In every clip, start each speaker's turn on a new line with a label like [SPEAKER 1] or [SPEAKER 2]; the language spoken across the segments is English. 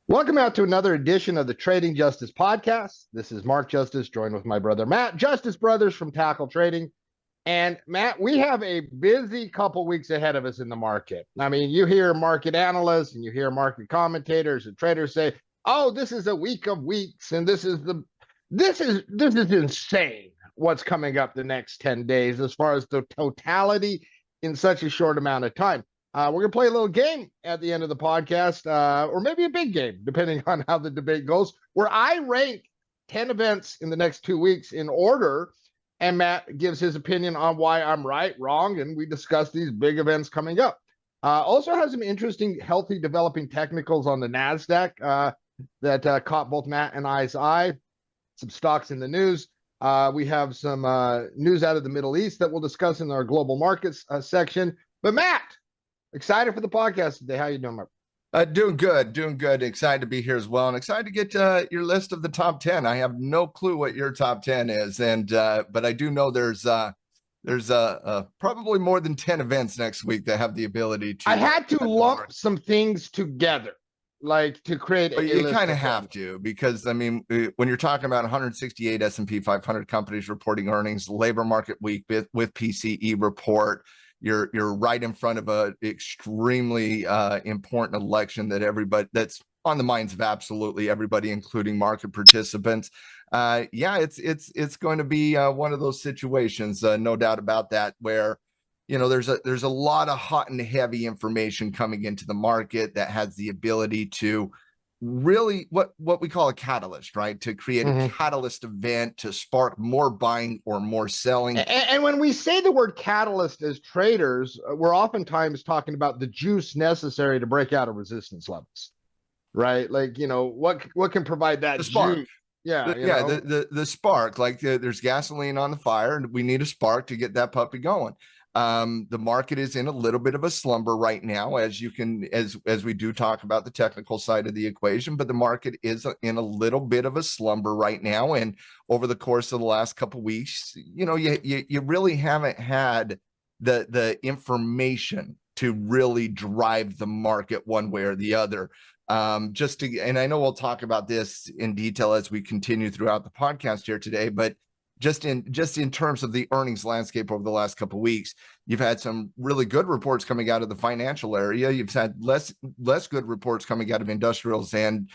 [SPEAKER 1] Welcome out to another edition of the Trading Justice Podcast. This is Mark Justice, joined with my brother Matt, Justice Brothers from Tackle Trading. And Matt, we have a busy couple weeks ahead of us in the market. I mean, you hear market analysts and you hear market commentators and traders say, "Oh, this is a week of weeks, and this is insane. What's coming up the next 10 days as far as the totality in such a short amount of time." We're going to play a little game at the end of the podcast, or maybe a big game, depending on how the debate goes, where I rank 10 events in the next 2 weeks in order, and Matt gives his opinion on why I'm right, wrong, and we discuss these big events coming up. Also has some interesting, healthy, developing technicals on the NASDAQ that caught both Matt and I's eye. Some stocks in the news. We have some news out of the Middle East that we'll discuss in our global markets section. But Matt, excited for the podcast today. How you doing, Mark?
[SPEAKER 2] Doing good. Excited to be here as well, and excited to get your list of the top 10. I have no clue what your top 10 is, and but I do know there's probably more than 10 events next week that have the ability to.
[SPEAKER 1] I had to lump some things together, like to create a
[SPEAKER 2] You
[SPEAKER 1] list
[SPEAKER 2] kind of have to, because I mean, when you're talking about 168 S&P 500 companies reporting earnings, labor market week with PCE report. You're right in front of a extremely important election that's on the minds of absolutely everybody, including market participants. It's going to be one of those situations, no doubt about that, where there's a lot of hot and heavy information coming into the market that has the ability to really what we call a catalyst, right? To create a catalyst event to spark more buying or more selling.
[SPEAKER 1] And when we say the word catalyst as traders, we're oftentimes talking about the juice necessary to break out of resistance levels, right? Like, what can provide that
[SPEAKER 2] spark.
[SPEAKER 1] Juice? Yeah,
[SPEAKER 2] the spark. Like there's gasoline on the fire, and we need a spark to get that puppy going. The market is in a little bit of a slumber right now, as we do talk about the technical side of the equation, but the market is in a little bit of a slumber right now. And over the course of the last couple of weeks, you really haven't had the information to really drive the market one way or the other. And I know we'll talk about this in detail as we continue throughout the podcast here today, but just in terms of the earnings landscape over the last couple of weeks, you've had some really good reports coming out of the financial area. You've had less good reports coming out of industrials and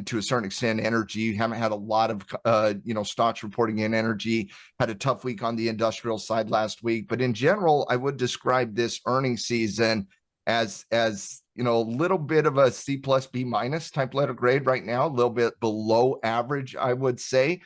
[SPEAKER 2] to a certain extent energy. You haven't had a lot of stocks reporting in energy. Had a tough week on the industrial side last week, but in general, I would describe this earnings season as a little bit of a C plus B minus type letter grade right now, a little bit below average, I would say.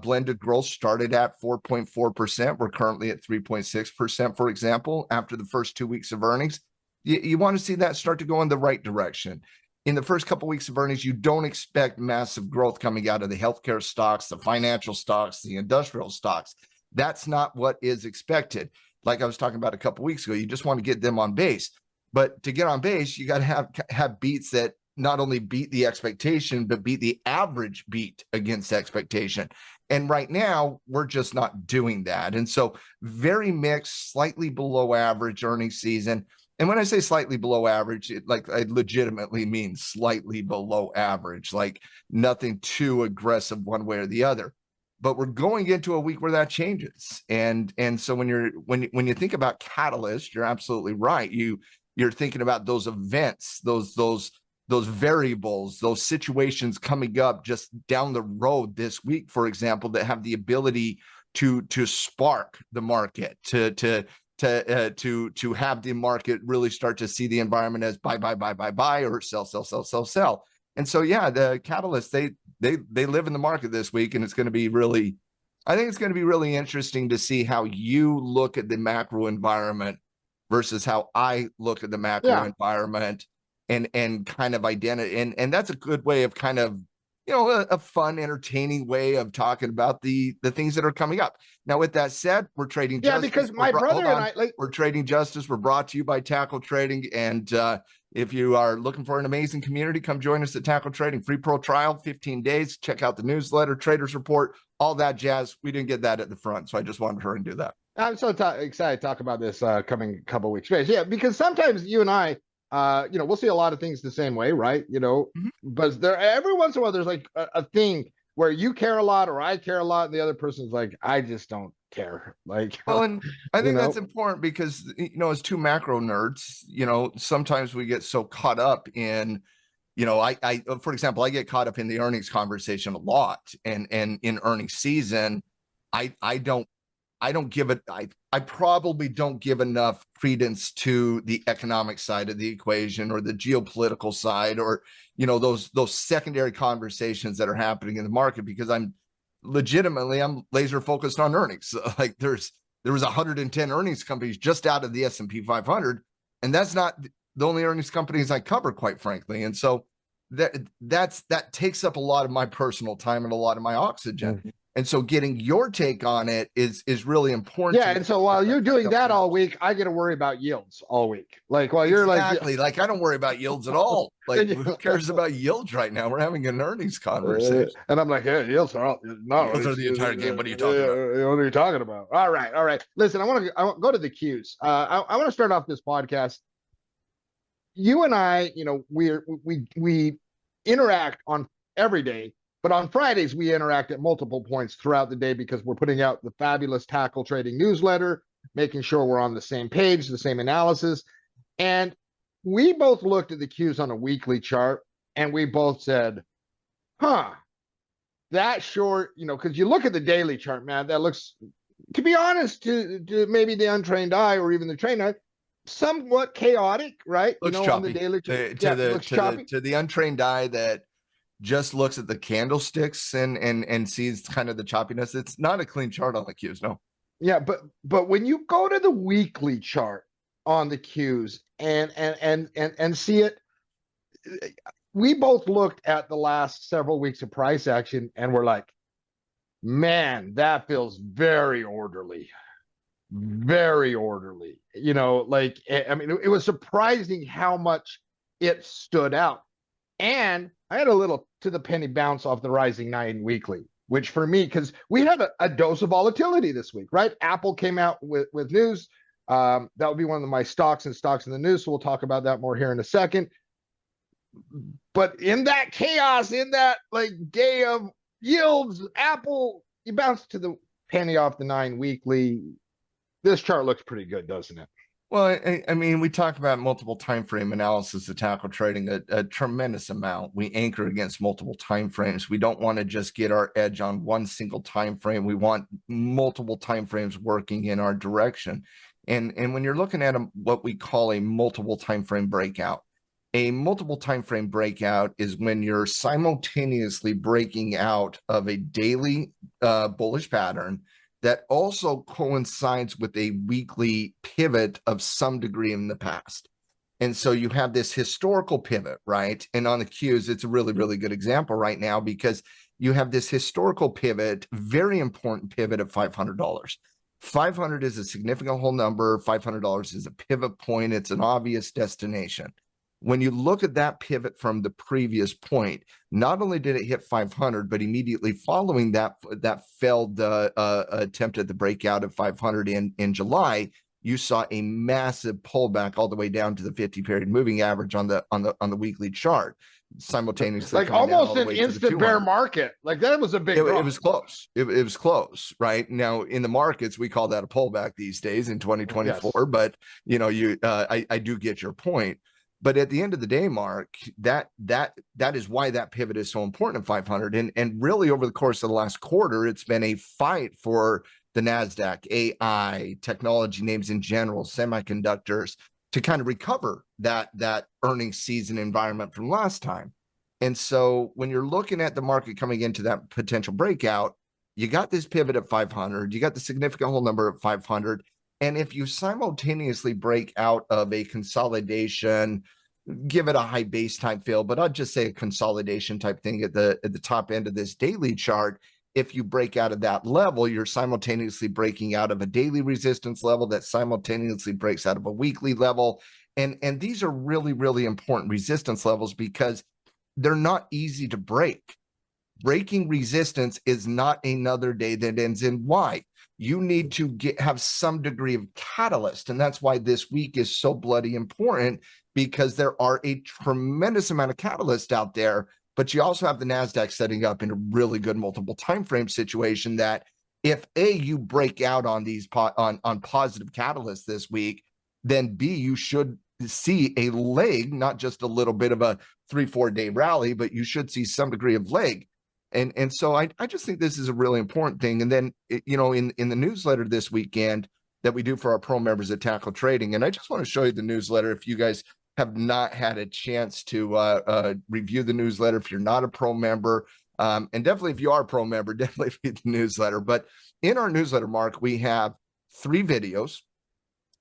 [SPEAKER 2] Blended growth started at 4.4%. We're currently at 3.6%, for example, after the first 2 weeks of earnings. You want to see that start to go in the right direction. In the first couple of weeks of earnings, you don't expect massive growth coming out of the healthcare stocks, the financial stocks, the industrial stocks. That's not what is expected. Like I was talking about a couple of weeks ago, you just want to get them on base. But to get on base, you got to have beats that not only beat the expectation, but beat the average beat against expectation. And right now, we're just not doing that. And so very mixed, slightly below average earnings season. And when I say slightly below average, I legitimately mean slightly below average, like nothing too aggressive one way or the other. But we're going into a week where that changes. And so when you think about catalyst, you're absolutely right. You're thinking about those events, those variables, those situations coming up just down the road this week, for example, that have the ability to spark the market, to have the market really start to see the environment as buy, or sell. And so, the catalysts, they live in the market this week, and I think it's going to be really interesting to see how you look at the macro environment versus how I look at the macro environment. And kind of identity, and that's a good way of kind of a fun, entertaining way of talking about the things that are coming up. Now, with that said, we're trading justice.
[SPEAKER 1] Because my brother and I
[SPEAKER 2] we're trading justice. We're brought to you by Tackle Trading, and if you are looking for an amazing community, come join us at Tackle Trading. Free pro trial, 15 days. Check out the newsletter, traders report, all that jazz. We didn't get that at the front, so I just wanted her to do that.
[SPEAKER 1] I'm so excited to talk about this coming couple weeks. Yeah, because sometimes you and I we'll see a lot of things the same way, right?
[SPEAKER 2] Mhm.
[SPEAKER 1] But there every once in a while there's like a thing where you care a lot or I care a lot, and the other person's like, I just don't care. Like,
[SPEAKER 2] Well, and I
[SPEAKER 1] you
[SPEAKER 2] think that's
[SPEAKER 1] know,
[SPEAKER 2] important because, as two macro nerds, sometimes we get so caught up in, for example, I get caught up in the earnings conversation a lot, and in earnings season, I don't give it. I probably don't give enough credence to the economic side of the equation or the geopolitical side, or those secondary conversations that are happening in the market, because I'm laser focused on earnings. Like there was 110 earnings companies just out of the S&P 500, and that's not the only earnings companies I cover, quite frankly. And so that takes up a lot of my personal time and a lot of my oxygen.
[SPEAKER 1] Mhm.
[SPEAKER 2] And so getting your take on it is really important.
[SPEAKER 1] Yeah, and so while you're doing that all week, I get to worry about yields all week. Like while you're like,
[SPEAKER 2] Exactly. Like I don't worry about yields at all. Like who cares about yields right now? We're having an earnings conversation.
[SPEAKER 1] and I'm like, yeah, yields are all no,
[SPEAKER 2] Yields are the entire game. What are you talking about?
[SPEAKER 1] What are you talking about? All right. Listen, I want to go to the cues. I want to start off this podcast. You and I, we interact on every day, but on Fridays we interact at multiple points throughout the day because we're putting out the fabulous tackle trading newsletter, making sure we're on the same page, the same analysis. And we both looked at the cues on a weekly chart and we both said, huh, that short, because you look at the daily chart, man, that looks, to be honest, to maybe the untrained eye or even the trained eye, somewhat chaotic, right?
[SPEAKER 2] Looks choppy.
[SPEAKER 1] On the daily chart.
[SPEAKER 2] To the untrained eye that just looks at the candlesticks and sees kind of the choppiness. It's not a clean chart on the cues, no.
[SPEAKER 1] Yeah, but when you go to the weekly chart on the cues and see it, we both looked at the last several weeks of price action and we're like, man, that feels very orderly. Very orderly. I mean, it was surprising how much it stood out. And I had a little to the penny bounce off the rising 9 weekly, which for me, because we had a dose of volatility this week, right? Apple came out with news. That would be one of my stocks in the news. So we'll talk about that more here in a second. But in that chaos, in that like day of yields, Apple, you bounce to the penny off the 9 weekly. This chart looks pretty good, doesn't it?
[SPEAKER 2] Well, I mean, we talk about multiple time frame analysis of tackle trading a tremendous amount. We anchor against multiple time frames. We don't want to just get our edge on one single time frame. We want multiple time frames working in our direction. And when you're looking at what we call a multiple time frame breakout, a multiple time frame breakout is when you're simultaneously breaking out of a daily bullish pattern that also coincides with a weekly pivot of some degree in the past. And so you have this historical pivot, right? And on the cues, it's a really, really good example right now because you have this historical pivot, very important pivot of $500. 500 is a significant whole number. $500 is a pivot point. It's an obvious destination. When you look at that pivot from the previous point, not only did it hit 500, but immediately following that failed attempt at the breakout of 500 in July, you saw a massive pullback all the way down to the 50-period moving average on the weekly chart, simultaneously,
[SPEAKER 1] like almost an instant bear market. Like that was a big.
[SPEAKER 2] It was close. It was close, right? Now in the markets, we call that a pullback these days in 2024. Yes. But I do get your point. But at the end of the day, Mark, that is why that pivot is so important at 500. And really over the course of the last quarter, it's been a fight for the NASDAQ, AI, technology names in general, semiconductors, to kind of recover that earnings season environment from last time. And so when you're looking at the market coming into that potential breakout, you got this pivot at 500, you got the significant whole number at 500. And if you simultaneously break out of a consolidation, give it a high base type feel, but I'll just say a consolidation type thing at the top end of this daily chart. If you break out of that level, you're simultaneously breaking out of a daily resistance level that simultaneously breaks out of a weekly level. And these are really, really important resistance levels because they're not easy to break. Breaking resistance is not another day that ends in Y. You need to have some degree of catalyst. And that's why this week is so bloody important, because there are a tremendous amount of catalysts out there, but you also have the NASDAQ setting up in a really good multiple time frame situation that if A, you break out on these on positive catalysts this week, then B, you should see a leg, not just a little bit of a 3-4 day rally, but you should see some degree of leg. And so I just think this is a really important thing. And then, you know, in the newsletter this weekend that we do for our pro members at Tackle Trading, and I just want to show you the newsletter if you guys have not had a chance to review the newsletter, if you're not a pro member, and definitely if you are a pro member, definitely read the newsletter. But in our newsletter, Mark, we have 3 videos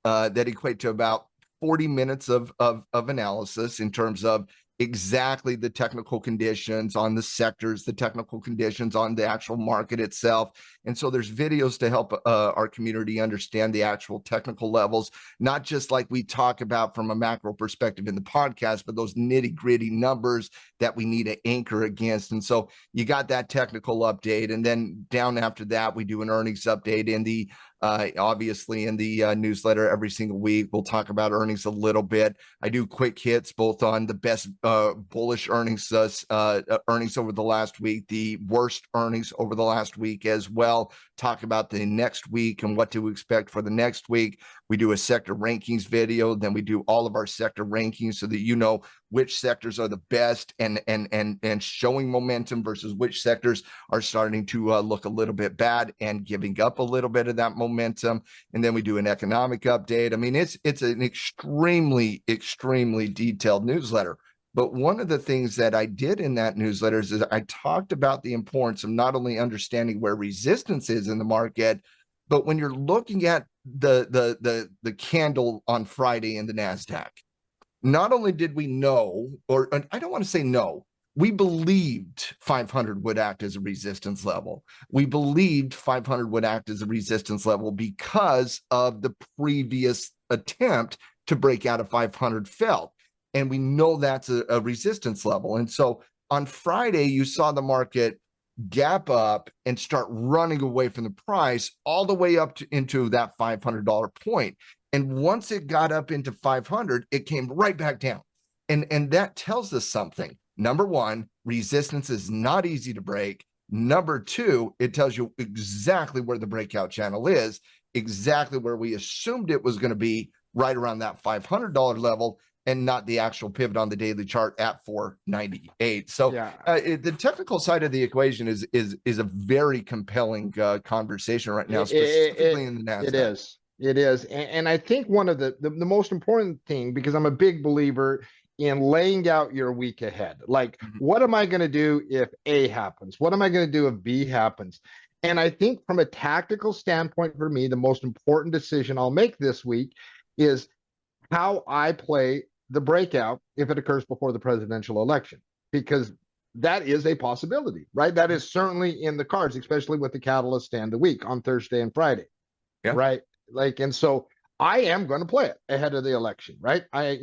[SPEAKER 2] that equate to about 40 minutes of analysis in terms of exactly the technical conditions on the sectors, the technical conditions on the actual market itself. And so there's videos to help our community understand the actual technical levels, not just like we talk about from a macro perspective in the podcast, but those nitty gritty numbers that we need to anchor against. And so you got that technical update. And then down after that, we do an earnings update in the obviously in the newsletter every single week. We'll talk about earnings a little bit. I do quick hits both on the best bullish earnings earnings over the last week, the worst earnings over the last week as well. Talk about the next week and what to expect for the next week. We do a sector rankings video. Then we do all of our sector rankings so that you know which sectors are the best and showing momentum versus which sectors are starting to look a little bit bad and giving up a little bit of that momentum. And then we do an economic update. I mean, it's an extremely detailed newsletter. But one of the things that I did in that newsletter is I talked about the importance of not only understanding where resistance is in the market, but when you're looking at the candle on Friday in the NASDAQ, not only did we know, or I don't want to say no, we believed 500 would act as a resistance level. We believed 500 would act as a resistance level because of the previous attempt to break out of 500 failed. And we know that's a resistance level. And so on Friday, you saw the market gap up and start running away from the price all the way up into that $500 point. And once it got up into 500, it came right back down. And that tells us something. Number one, resistance is not easy to break. Number two, it tells you exactly where the breakout channel is, exactly where we assumed it was going to be, right around that $500 level, and not the actual pivot on the daily chart at 498. So
[SPEAKER 1] Yeah.
[SPEAKER 2] The technical side of the equation is a very compelling conversation right now, specifically in the NASDAQ.
[SPEAKER 1] It is. And I think one of the most important thing, because I'm a big believer in laying out your week ahead. Like, what am I going to do if A happens? What am I going to do if B happens? And I think from a tactical standpoint, for me, the most important decision I'll make this week is how I play the breakout if it occurs before the presidential election, because that is a possibility, right? That is certainly in the cards, especially with the catalyst stand the week on Thursday and Friday, right? Like, and so I am going to play it ahead of the election, right? I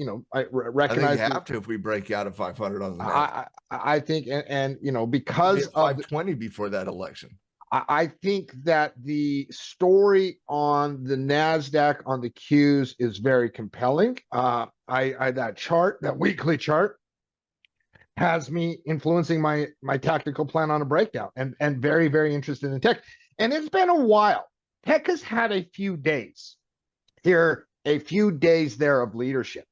[SPEAKER 1] recognize
[SPEAKER 2] I think you have to if we break out of 500 on the
[SPEAKER 1] I think, and you know, because of
[SPEAKER 2] 520 before that election.
[SPEAKER 1] I think that the story on the NASDAQ on the Qs is very compelling. That chart, that weekly chart, has me influencing my tactical plan on a breakout, and very, very interested in tech. And it's been a while. Tech has had a few days here, a few days there of leadership.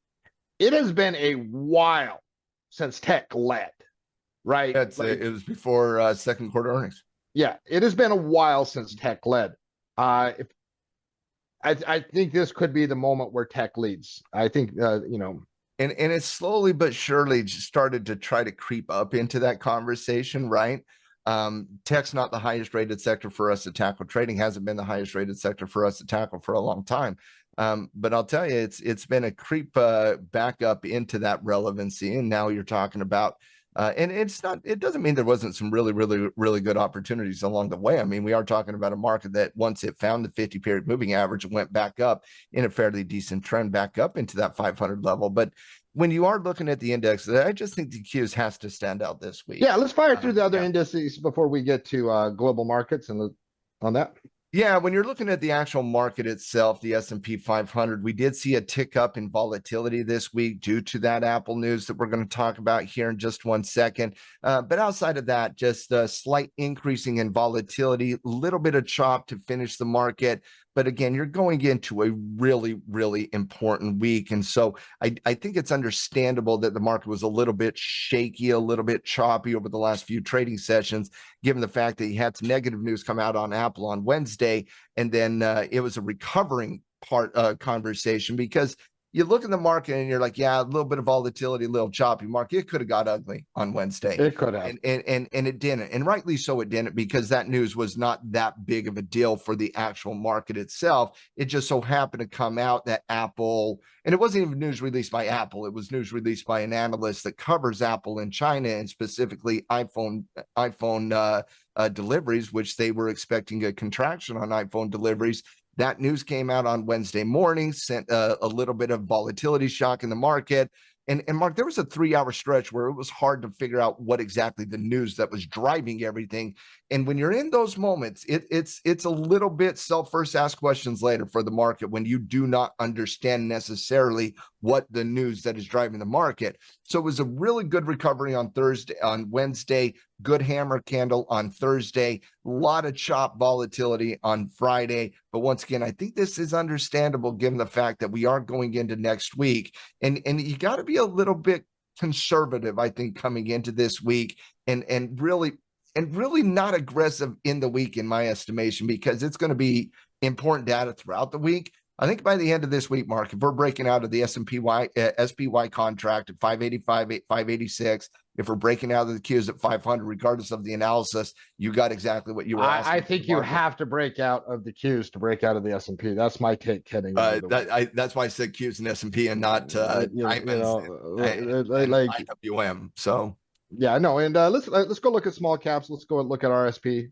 [SPEAKER 1] It has been a while since tech led, right?
[SPEAKER 2] It was before second quarter earnings.
[SPEAKER 1] Yeah, it has been a while since tech led. I think this could be the moment where tech leads. I think, and
[SPEAKER 2] it's slowly but surely just started to try to creep up into that conversation, right? Tech's not the highest rated sector for us to tackle. Trading hasn't been the highest rated sector for us to tackle for a long time. But I'll tell you, it's been a creep back up into that relevancy. And now you're talking about, and it doesn't mean there wasn't some really, really, really good opportunities along the way. I mean, we are talking about a market that once it found the 50-period moving average and went back up in a fairly decent trend back up into that 500 level. But when you are looking at the index, I just think the Qs has to stand out this week.
[SPEAKER 1] Yeah, let's fire through the other indices before we get to global markets and on that.
[SPEAKER 2] Yeah, when you're looking at the actual market itself, the S&P 500, we did see a tick up in volatility this week due to that Apple news that we're going to talk about here in just one second. But outside of that, just a slight increasing in volatility, a little bit of chop to finish the market. But again, you're going into a really, really important week. And so I think it's understandable that the market was a little bit shaky, a little bit choppy over the last few trading sessions, given the fact that you had some negative news come out on Apple on Wednesday. And then it was a recovering conversation, because you look in the market and you're like, yeah, a little bit of volatility, a little choppy market. It could have got ugly on Wednesday.
[SPEAKER 1] It could have.
[SPEAKER 2] And it didn't. And rightly so, it didn't, because that news was not that big of a deal for the actual market itself. It just so happened to come out that Apple, and it wasn't even news released by Apple. It was news released by an analyst that covers Apple in China, and specifically iPhone deliveries, which they were expecting a contraction on iPhone deliveries. That news came out on Wednesday morning, sent a little bit of volatility shock in the market. And Mark, there was a 3-hour stretch where it was hard to figure out what exactly the news that was driving everything. And when you're in those moments, it's a little bit first ask questions later for the market when you do not understand necessarily what the news that is driving the market. So it was a really good recovery on Wednesday, good hammer candle on Thursday, a lot of chop volatility on Friday. But once again, I think this is understandable given the fact that we are going into next week. And you got to be a little bit conservative, I think, coming into this week, and really not aggressive in the week, in my estimation, because it's going to be important data throughout the week. I think by the end of this week, Mark, if we're breaking out of the SPY contract at 585, 586, if we're breaking out of the Qs at 500, regardless of the analysis, you got exactly what you were asking.
[SPEAKER 1] I think you have to break out of the Qs to break out of the S&P. That's my take heading.
[SPEAKER 2] That's why I said Qs and S&P and not IWM. So
[SPEAKER 1] yeah, no, and let's go look at small caps. Let's go look at RSP.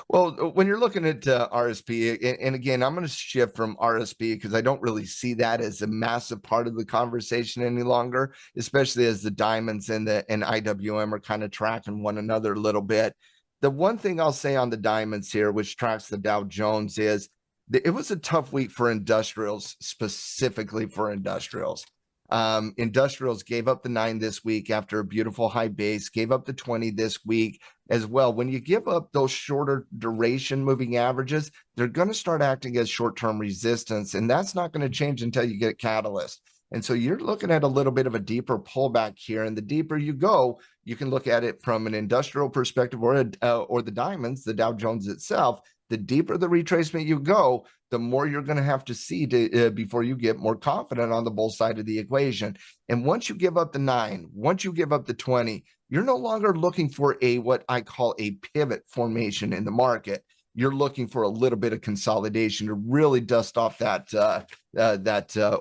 [SPEAKER 2] Well, when you're looking at RSP, and again, I'm going to shift from RSP because I don't really see that as a massive part of the conversation any longer, especially as the diamonds and IWM are kind of tracking one another a little bit. The one thing I'll say on the diamonds here, which tracks the Dow Jones, is that it was a tough week for industrials, specifically for industrials. Industrials gave up the 9 this week after a beautiful high base, gave up the 20 this week as well. When you give up those shorter duration moving averages, they're going to start acting as short-term resistance, and that's not going to change until you get a catalyst. And so you're looking at a little bit of a deeper pullback here, and the deeper you go, you can look at it from an industrial perspective or the diamonds, the Dow Jones itself. The deeper the retracement you go, the more you're going to have to see before you get more confident on the bull side of the equation. And once you give up the 9, once you give up the 20, you're no longer looking for what I call a pivot formation in the market. You're looking for a little bit of consolidation to really dust off that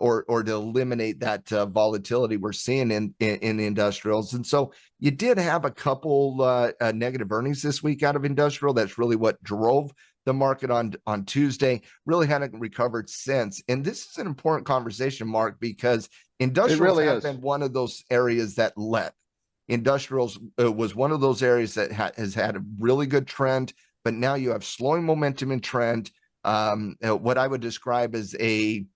[SPEAKER 2] or to eliminate that volatility we're seeing in the industrials. And so you did have a couple negative earnings this week out of industrial. That's really what drove the market on Tuesday. Really hadn't recovered since. And this is an important conversation, Mark, because industrials have been one of those areas that led. Industrials was one of those areas that has had a really good trend, but now you have slowing momentum and trend. What I would describe as a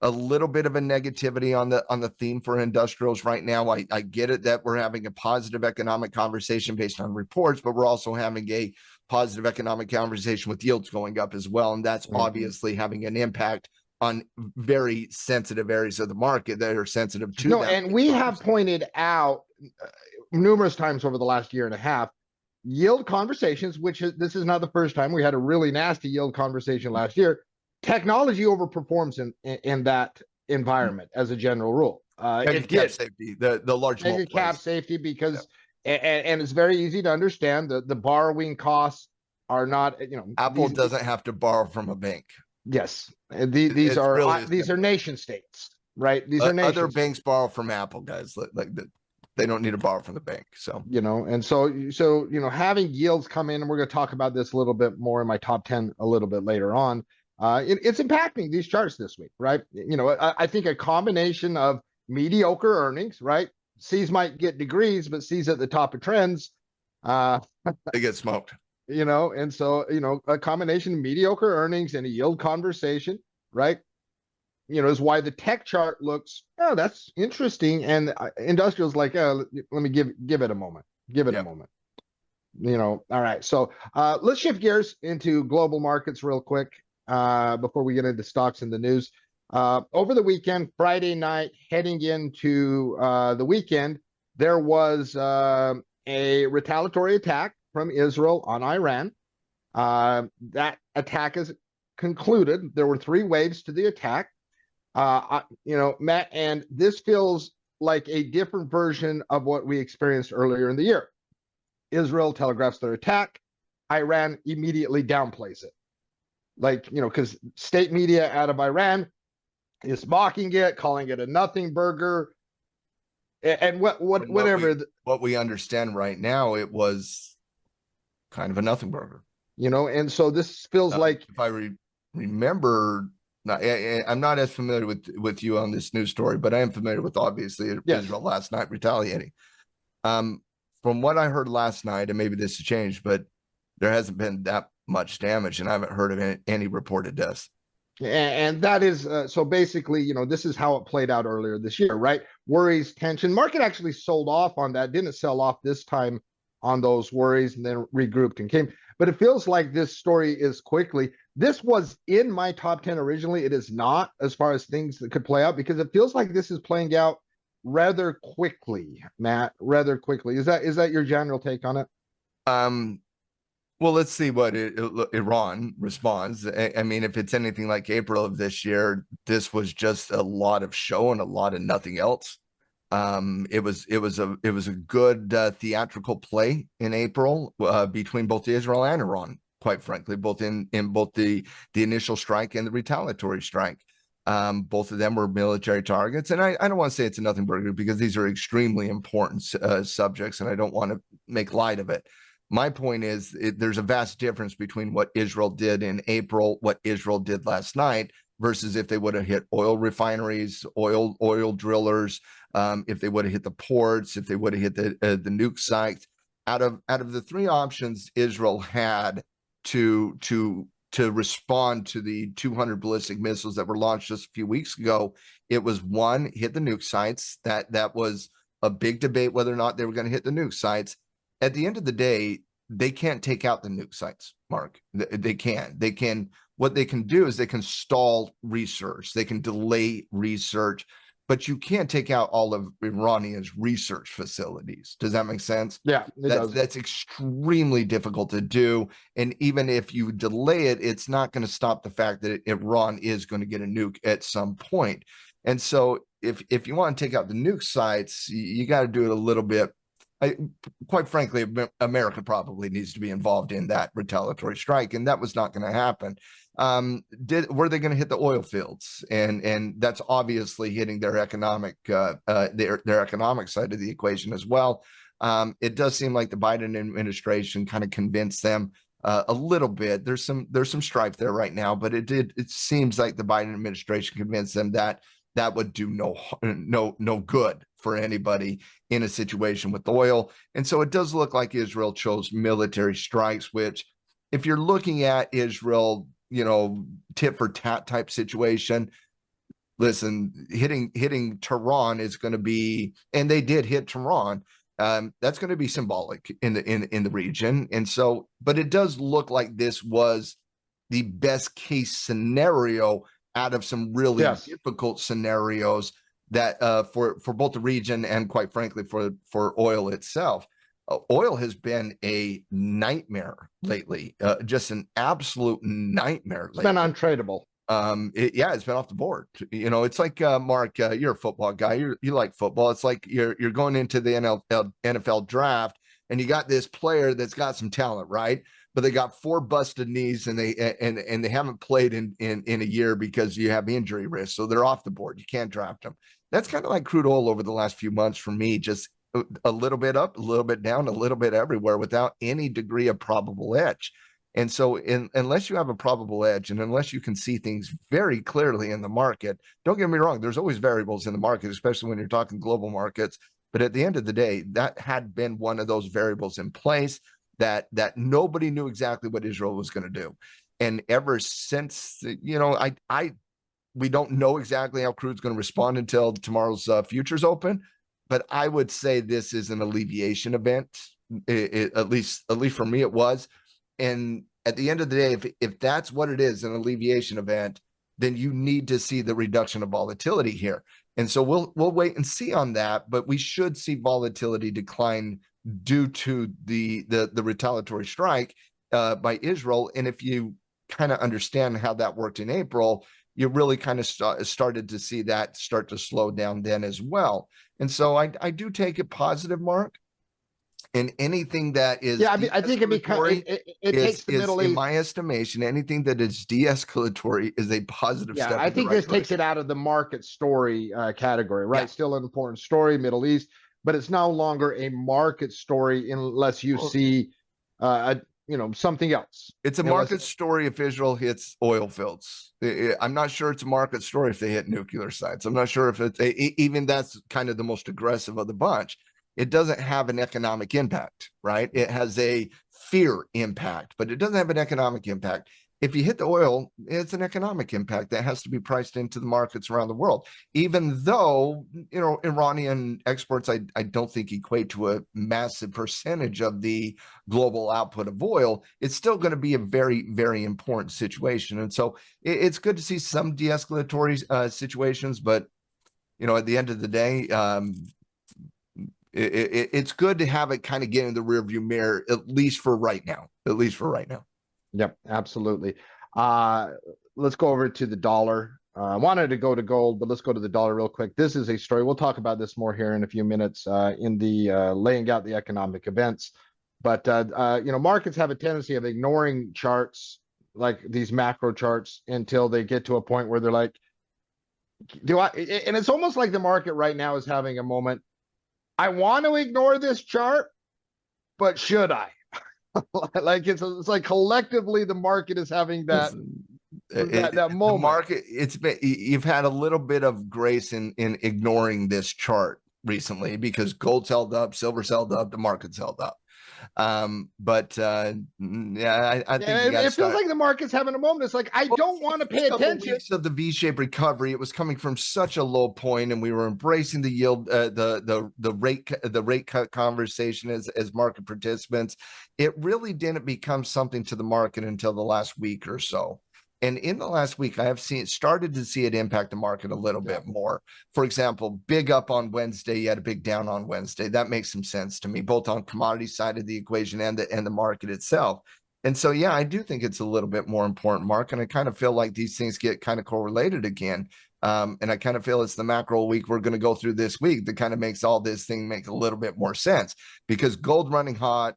[SPEAKER 2] little bit of a negativity on the theme for industrials right now. I get it that we're having a positive economic conversation based on reports, but we're also having a positive economic conversation with yields going up as well. And that's obviously having an impact on very sensitive areas of the market that are sensitive to that.
[SPEAKER 1] And we have pointed out numerous times over the last year and a half, yield conversations, this is not the first time. We had a really nasty yield conversation last year. Technology overperforms in that environment as a general rule.
[SPEAKER 2] Cap safety, the large
[SPEAKER 1] cap safety, because and it's very easy to understand the borrowing costs are not,
[SPEAKER 2] Apple doesn't have to borrow from a bank.
[SPEAKER 1] Yes, these are nation states, right? These are
[SPEAKER 2] other banks borrow from Apple, guys. They don't need to borrow from the bank. So,
[SPEAKER 1] and so having yields come in, and we're going to talk about this a little bit more in my top 10 a little bit later on. It's impacting these charts this week, right? I think a combination of mediocre earnings, right? C's might get degrees, but C's at the top of trends.
[SPEAKER 2] They get smoked.
[SPEAKER 1] And so, a combination of mediocre earnings and a yield conversation, right? Is why the tech chart looks, oh, that's interesting. And industrial's like, oh, let me give it a moment. Give it a
[SPEAKER 2] Yeah.
[SPEAKER 1] moment. All right. So let's shift gears into global markets real quick before we get into stocks and the news. Over the weekend, Friday night, heading into the weekend, there was a retaliatory attack from Israel on Iran. That attack is concluded. There were 3 waves to the attack. Matt, and this feels like a different version of what we experienced earlier in the year. Israel telegraphs their attack. Iran immediately downplays it. Because state media out of Iran is mocking it, calling it a nothing burger. And whatever.
[SPEAKER 2] What we understand right now, it was kind of a nothing burger.
[SPEAKER 1] And so this feels like,
[SPEAKER 2] if I remember, I'm not as familiar with you on this news story, but I am familiar with obviously Israel last night retaliating. From what I heard last night, and maybe this has changed, but there hasn't been that much damage, and I haven't heard of any reported deaths.
[SPEAKER 1] And that is so basically, this is how it played out earlier this year, right? Worries, tension. Market actually sold off on that, didn't sell off this time on those worries, and then regrouped and came. But it feels like this story is quickly. This was in my top 10 originally. It is not, as far as things that could play out, because it feels like this is playing out rather quickly, Matt, rather quickly. Is that your general take on it?
[SPEAKER 2] Well, let's see what Iran responds. I mean, if it's anything like April of this year, this was just a lot of show and a lot of nothing else. It was a good theatrical play in April between both Israel and Iran, quite frankly, both in both the initial strike and the retaliatory strike. Both of them were military targets, and I don't want to say it's a nothing burger because these are extremely important subjects, and I don't want to make light of it. My point is there's a vast difference between what Israel did in April, what Israel did last night, versus if they would have hit oil refineries, oil drillers, if they would have hit the ports, if they would have hit the nuke sites. Out of the 3 options Israel had to respond to the 200 ballistic missiles that were launched just a few weeks ago, it was 1, hit the nuke sites. That was a big debate whether or not they were going to hit the nuke sites. At the end of the day, they can't take out the nuke sites, Mark. They can. What they can do is they can stall research. They can delay research, but you can't take out all of Iranian's research facilities. Does that make sense?
[SPEAKER 1] Yeah,
[SPEAKER 2] that's extremely difficult to do. And even if you delay it, it's not going to stop the fact that Iran is going to get a nuke at some point. And so if you want to take out the nuke sites, you got to do it a little bit. Quite frankly, America probably needs to be involved in that retaliatory strike, and that was not going to happen. Were they going to hit the oil fields? And that's obviously hitting their economic their economic side of the equation as well. It does seem like the Biden administration kind of convinced them a little bit. There's some strife there right now, but it seems like the Biden administration convinced them that would do no good for anybody in a situation with oil. And so it does look like Israel chose military strikes, which if you're looking at Israel, tit for tat type situation, listen, hitting Tehran is going to be, and they did hit Tehran. That's going to be symbolic in the region. And so, but it does look like this was the best case scenario out of some really difficult scenarios that for both the region and quite frankly for oil itself. Oil has been a nightmare lately, just an absolute nightmare.
[SPEAKER 1] It's been untradeable.
[SPEAKER 2] It's been off the board. It's like Mark, you're a football guy. You like football. It's like you're going into the NFL draft and you got this player that's got some talent, right? But they got 4 busted knees and they haven't played in a year because you have injury risk. So they're off the board. You can't draft them. That's kind of like crude oil over the last few months for me, just a little bit up, a little bit down, a little bit everywhere without any degree of probable edge. And so unless you have a probable edge and unless you can see things very clearly in the market, don't get me wrong, there's always variables in the market, especially when you're talking global markets. But at the end of the day, that had been one of those variables in place. that nobody knew exactly what Israel was going to do. And ever since, we don't know exactly how crude's going to respond until tomorrow's futures open, but I would say this is an alleviation event. At least for me, it was. And at the end of the day, if that's what it is, an alleviation event, then you need to see the reduction of volatility here. And so we'll wait and see on that, but we should see volatility decline due to the retaliatory strike by Israel. And if you kind of understand how that worked in April, you really kind of started to see that start to slow down then as well. And so I do take it positive, Mark. And anything that is,
[SPEAKER 1] I think it takes the Middle East.
[SPEAKER 2] In my estimation, anything that is de-escalatory is a positive step.
[SPEAKER 1] I think this takes it out of the market story category, right? Yeah. Still an important story, Middle East, but it's no longer a market story unless you see something else.
[SPEAKER 2] It's a market story if Israel hits oil fields. I'm not sure it's a market story if they hit nuclear sites. I'm not sure if it's even that's kind of the most aggressive of the bunch. It doesn't have an economic impact, right? It has a fear impact, but it doesn't have an economic impact. If you hit the oil, it's an economic impact that has to be priced into the markets around the world. Even though, Iranian exports, I don't think equate to a massive percentage of the global output of oil, it's still going to be a very, very important situation. And so it's good to see some de-escalatory situations, but, at the end of the day, it's good to have it kind of get in the rearview mirror, at least for right now.
[SPEAKER 1] Yep, absolutely. Let's go over to the dollar. I wanted to go to gold, but let's go to the dollar real quick. This is a story. We'll talk about this more here in a few minutes in the laying out the economic events. But, markets have a tendency of ignoring charts like these macro charts until they get to a point where they're like, and it's almost like the market right now is having a moment. I want to ignore this chart, but should I? Like it's like collectively the market is having that moment.
[SPEAKER 2] The market, you've had a little bit of grace in ignoring this chart recently because gold's held up, silver's held up, the market's held up. I think
[SPEAKER 1] it feels like the market's having a moment. It's like I don't want to pay attention.
[SPEAKER 2] Weeks of the V-shaped recovery, it was coming from such a low point, and we were embracing the yield, the rate cut conversation as market participants. It really didn't become something to the market until the last week or so. And in the last week, I have started to see it impact the market a little bit more. For example, big up on Wednesday, you had a big down on Wednesday. That makes some sense to me, both on commodity side of the equation and the market itself. And so, yeah, I do think it's a little bit more important, Mark. And I kind of feel like these things get kind of correlated again. And I kind of feel it's the macro week we're going to go through this week that kind of makes all this thing make a little bit more sense because gold running hot,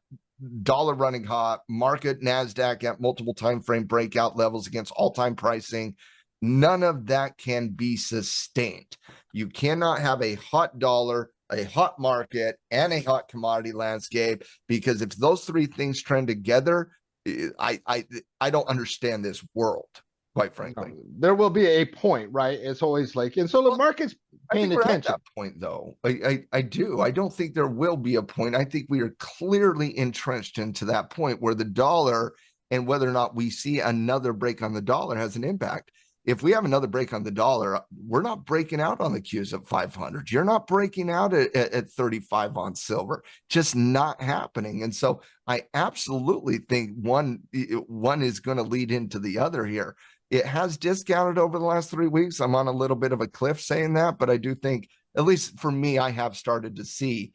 [SPEAKER 2] dollar running hot, market NASDAQ at multiple time frame breakout levels against all-time pricing. None of that can be sustained. You cannot have a hot dollar, a hot market, and a hot commodity landscape because if those three things trend together, I don't understand this world, quite frankly.
[SPEAKER 1] There will be a point, right? It's always like, and so the market's paying attention.
[SPEAKER 2] At that point, though, I do. I don't think there will be a point. I think we are clearly entrenched into that point where the dollar and whether or not we see another break on the dollar has an impact. If we have another break on the dollar, we're not breaking out on the Qs at 500. You're not breaking out at 35 on silver. Just not happening. And so I absolutely think one is going to lead into the other here. It has discounted over the last 3 weeks. I'm on a little bit of a cliff saying that, but I do think, at least for me, I have started to see,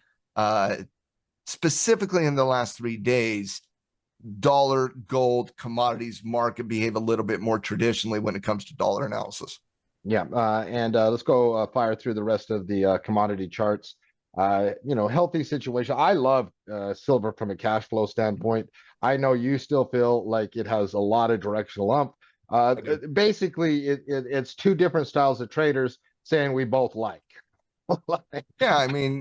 [SPEAKER 2] specifically in the last 3 days, dollar, gold, commodities market behave a little bit more traditionally when it comes to dollar analysis.
[SPEAKER 1] Yeah, and let's go fire through the rest of the commodity charts. Healthy situation. I love silver from a cash flow standpoint. I know you still feel like it has a lot of directional ump. Basically, it's two different styles of traders saying we both like. Like,
[SPEAKER 2] Yeah, I mean,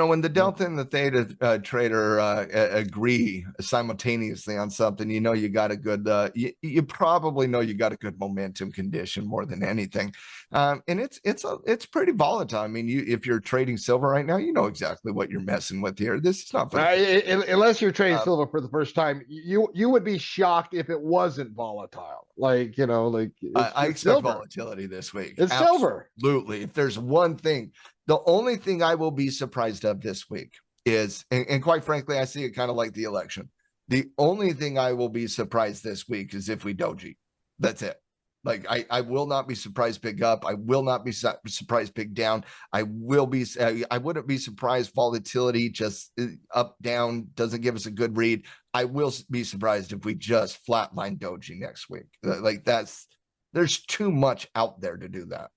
[SPEAKER 2] when the delta and the theta trader agree simultaneously on something, you got a good, you probably know you got a good momentum condition more than anything, and it's pretty volatile. I mean, if you're trading silver right now, you know exactly what you're messing with here. This is not for
[SPEAKER 1] unless you're trading
[SPEAKER 2] um,
[SPEAKER 1] silver for the first time, you would be shocked if it wasn't volatile. Like, like it's
[SPEAKER 2] I
[SPEAKER 1] just
[SPEAKER 2] expect
[SPEAKER 1] silver.
[SPEAKER 2] volatility this week.
[SPEAKER 1] It's silver.
[SPEAKER 2] Absolutely. If there's one thing, the only thing I will be surprised of this week is, and quite frankly, I see it kind of like the election. The only thing I will be surprised this week is if we doji. That's it. Like I will not be surprised big up. I will not be surprised big down. I wouldn't be surprised volatility just up down doesn't give us a good read. I will be surprised if we just flatline doji next week. Like there's too much out there to do that.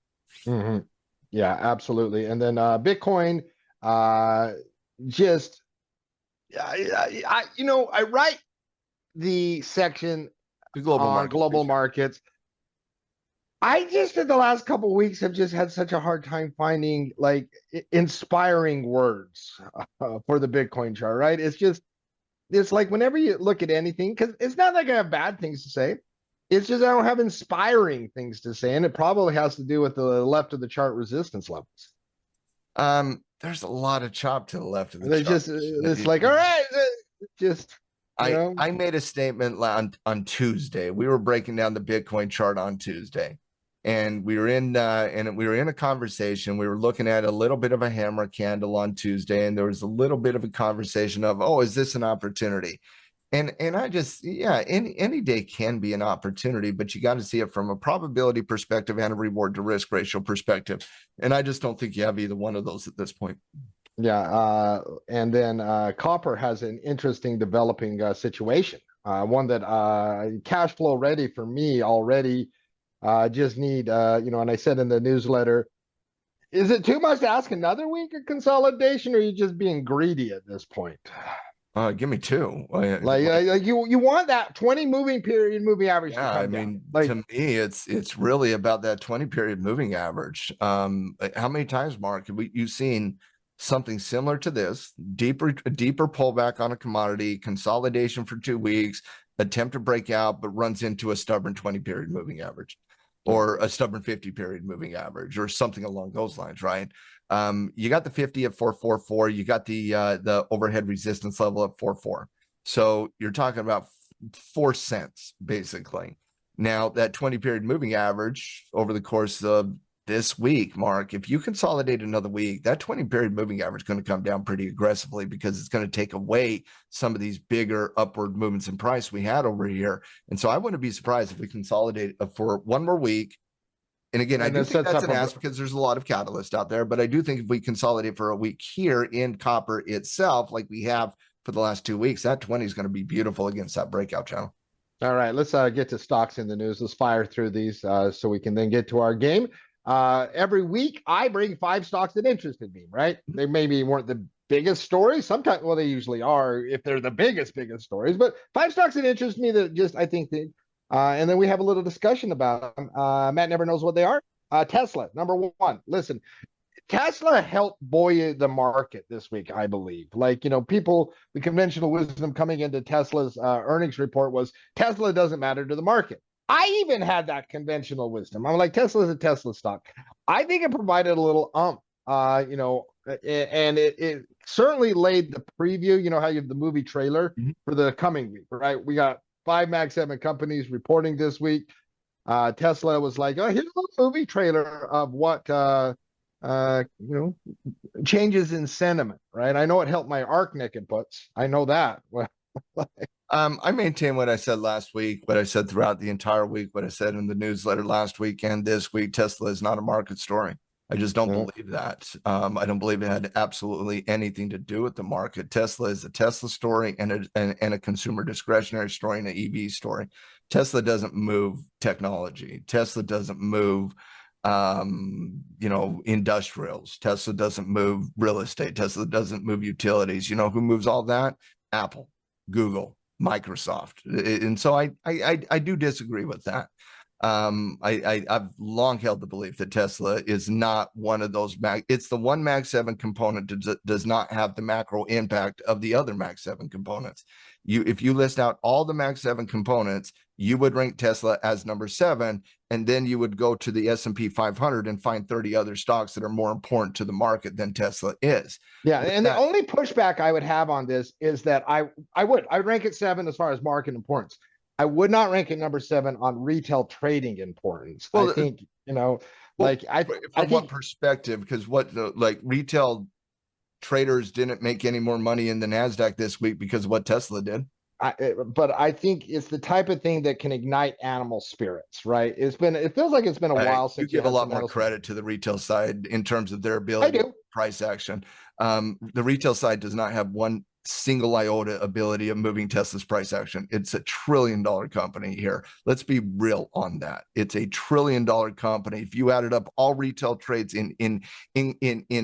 [SPEAKER 1] Mm-hmm. Yeah, absolutely. And then Bitcoin, just I write the section
[SPEAKER 2] The global
[SPEAKER 1] on
[SPEAKER 2] market
[SPEAKER 1] global markets. I just in the last couple of weeks have just had such a hard time finding like inspiring words for the Bitcoin chart, right? It's like whenever you look at anything, because it's not like I have bad things to say. It's just I don't have inspiring things to say, and it probably has to do with the left of the chart resistance levels.
[SPEAKER 2] There's a lot of chop to the left of the
[SPEAKER 1] They
[SPEAKER 2] chart.
[SPEAKER 1] just it's like, all right, just
[SPEAKER 2] I made a statement on Tuesday. We were breaking down the Bitcoin chart on Tuesday, and we were in a conversation. We were looking at a little bit of a hammer candle on Tuesday, and there was a little bit of a conversation of, oh, is this an opportunity? And I just, yeah, any day can be an opportunity, but you got to see it from a probability perspective and a reward to risk ratio perspective. And I just don't think you have either one of those at this point.
[SPEAKER 1] Yeah, and then copper has an interesting developing situation. One that cash flow ready for me already. Just need and I said in the newsletter, is it too much to ask another week of consolidation, or are you just being greedy at this point?
[SPEAKER 2] Give me two.
[SPEAKER 1] Like you want that 20 moving average to
[SPEAKER 2] Yeah,
[SPEAKER 1] come
[SPEAKER 2] I
[SPEAKER 1] down.
[SPEAKER 2] mean,
[SPEAKER 1] Like,
[SPEAKER 2] to me, it's really about that 20 period moving average. How many times, Mark, have you've seen something similar to this, deeper pullback on a commodity, consolidation for 2 weeks, attempt to break out, but runs into a stubborn 20 period moving average, or a stubborn 50 period moving average, or something along those lines, right? You got the 50 at 444, you got the overhead resistance level at 44. So you're talking about 4 cents basically. Now that 20 period moving average over the course of this week, Mark, if you consolidate another week, that 20 period moving average is going to come down pretty aggressively, because it's going to take away some of these bigger upward movements in price we had over here. And so I wouldn't be surprised if we consolidate for one more week. And again, I do think that's an ask because there's a lot of catalyst out there, but I do think if we consolidate for a week here in copper itself, like we have for the last 2 weeks, that 20 is going to be beautiful against that breakout channel.
[SPEAKER 1] all right, let's get to stocks in the news. Let's fire through these so we can then get to our game. Every week I bring 5 stocks that interested me, right? They maybe weren't the biggest stories. Sometimes, well, they usually are if they're the biggest stories, but 5 stocks that interest me that just, I think that, and then we have a little discussion about them. Matt never knows what they are. Tesla, number 1. Listen, Tesla helped buoy the market this week, I believe. Like, people, the conventional wisdom coming into Tesla's earnings report was Tesla doesn't matter to the market. I even had that conventional wisdom. I'm like, Tesla's a Tesla stock. I think it provided a little and it certainly laid the preview, how you have the movie trailer for the coming week, right? We got 5 Mag 7 companies reporting this week. Tesla was like, oh, here's a movie trailer of what changes in sentiment, right? I know it helped my ArcNick inputs. I know that.
[SPEAKER 2] I maintain what I said last week, what I said throughout the entire week, what I said in the newsletter last week and this week. Tesla is not a market story. I just don't believe that. I don't believe it had absolutely anything to do with the market. Tesla is a Tesla story and a consumer discretionary story and an EV story. Tesla doesn't move technology. Tesla doesn't move industrials. Tesla doesn't move real estate. Tesla doesn't move utilities. You know who moves all that? Apple, Google, Microsoft. And so I do disagree with that. I've long held the belief that Tesla is not one of those it's the one Mag 7 component that does not have the macro impact of the other Mag 7 components. If you list out all the Mag 7 components, you would rank Tesla as number 7, and then you would go to the S&P 500 and find 30 other stocks that are more important to the market than Tesla is.
[SPEAKER 1] Yeah, and the only pushback I would have on this is that I'd rank it 7 as far as market importance. I would not rank it number 7 on retail trading importance. Well, I think,
[SPEAKER 2] from what perspective? Because like retail traders didn't make any more money in the NASDAQ this week because of what Tesla did.
[SPEAKER 1] But I think it's the type of thing that can ignite animal spirits, right? It feels like it's been a while since
[SPEAKER 2] you give a lot more credit to the retail side in terms of their ability to price action. The retail side does not have one single iota ability of moving Tesla's price action. It's $1 trillion company here. Let's be real on that. It's $1 trillion company. If you added up all retail trades in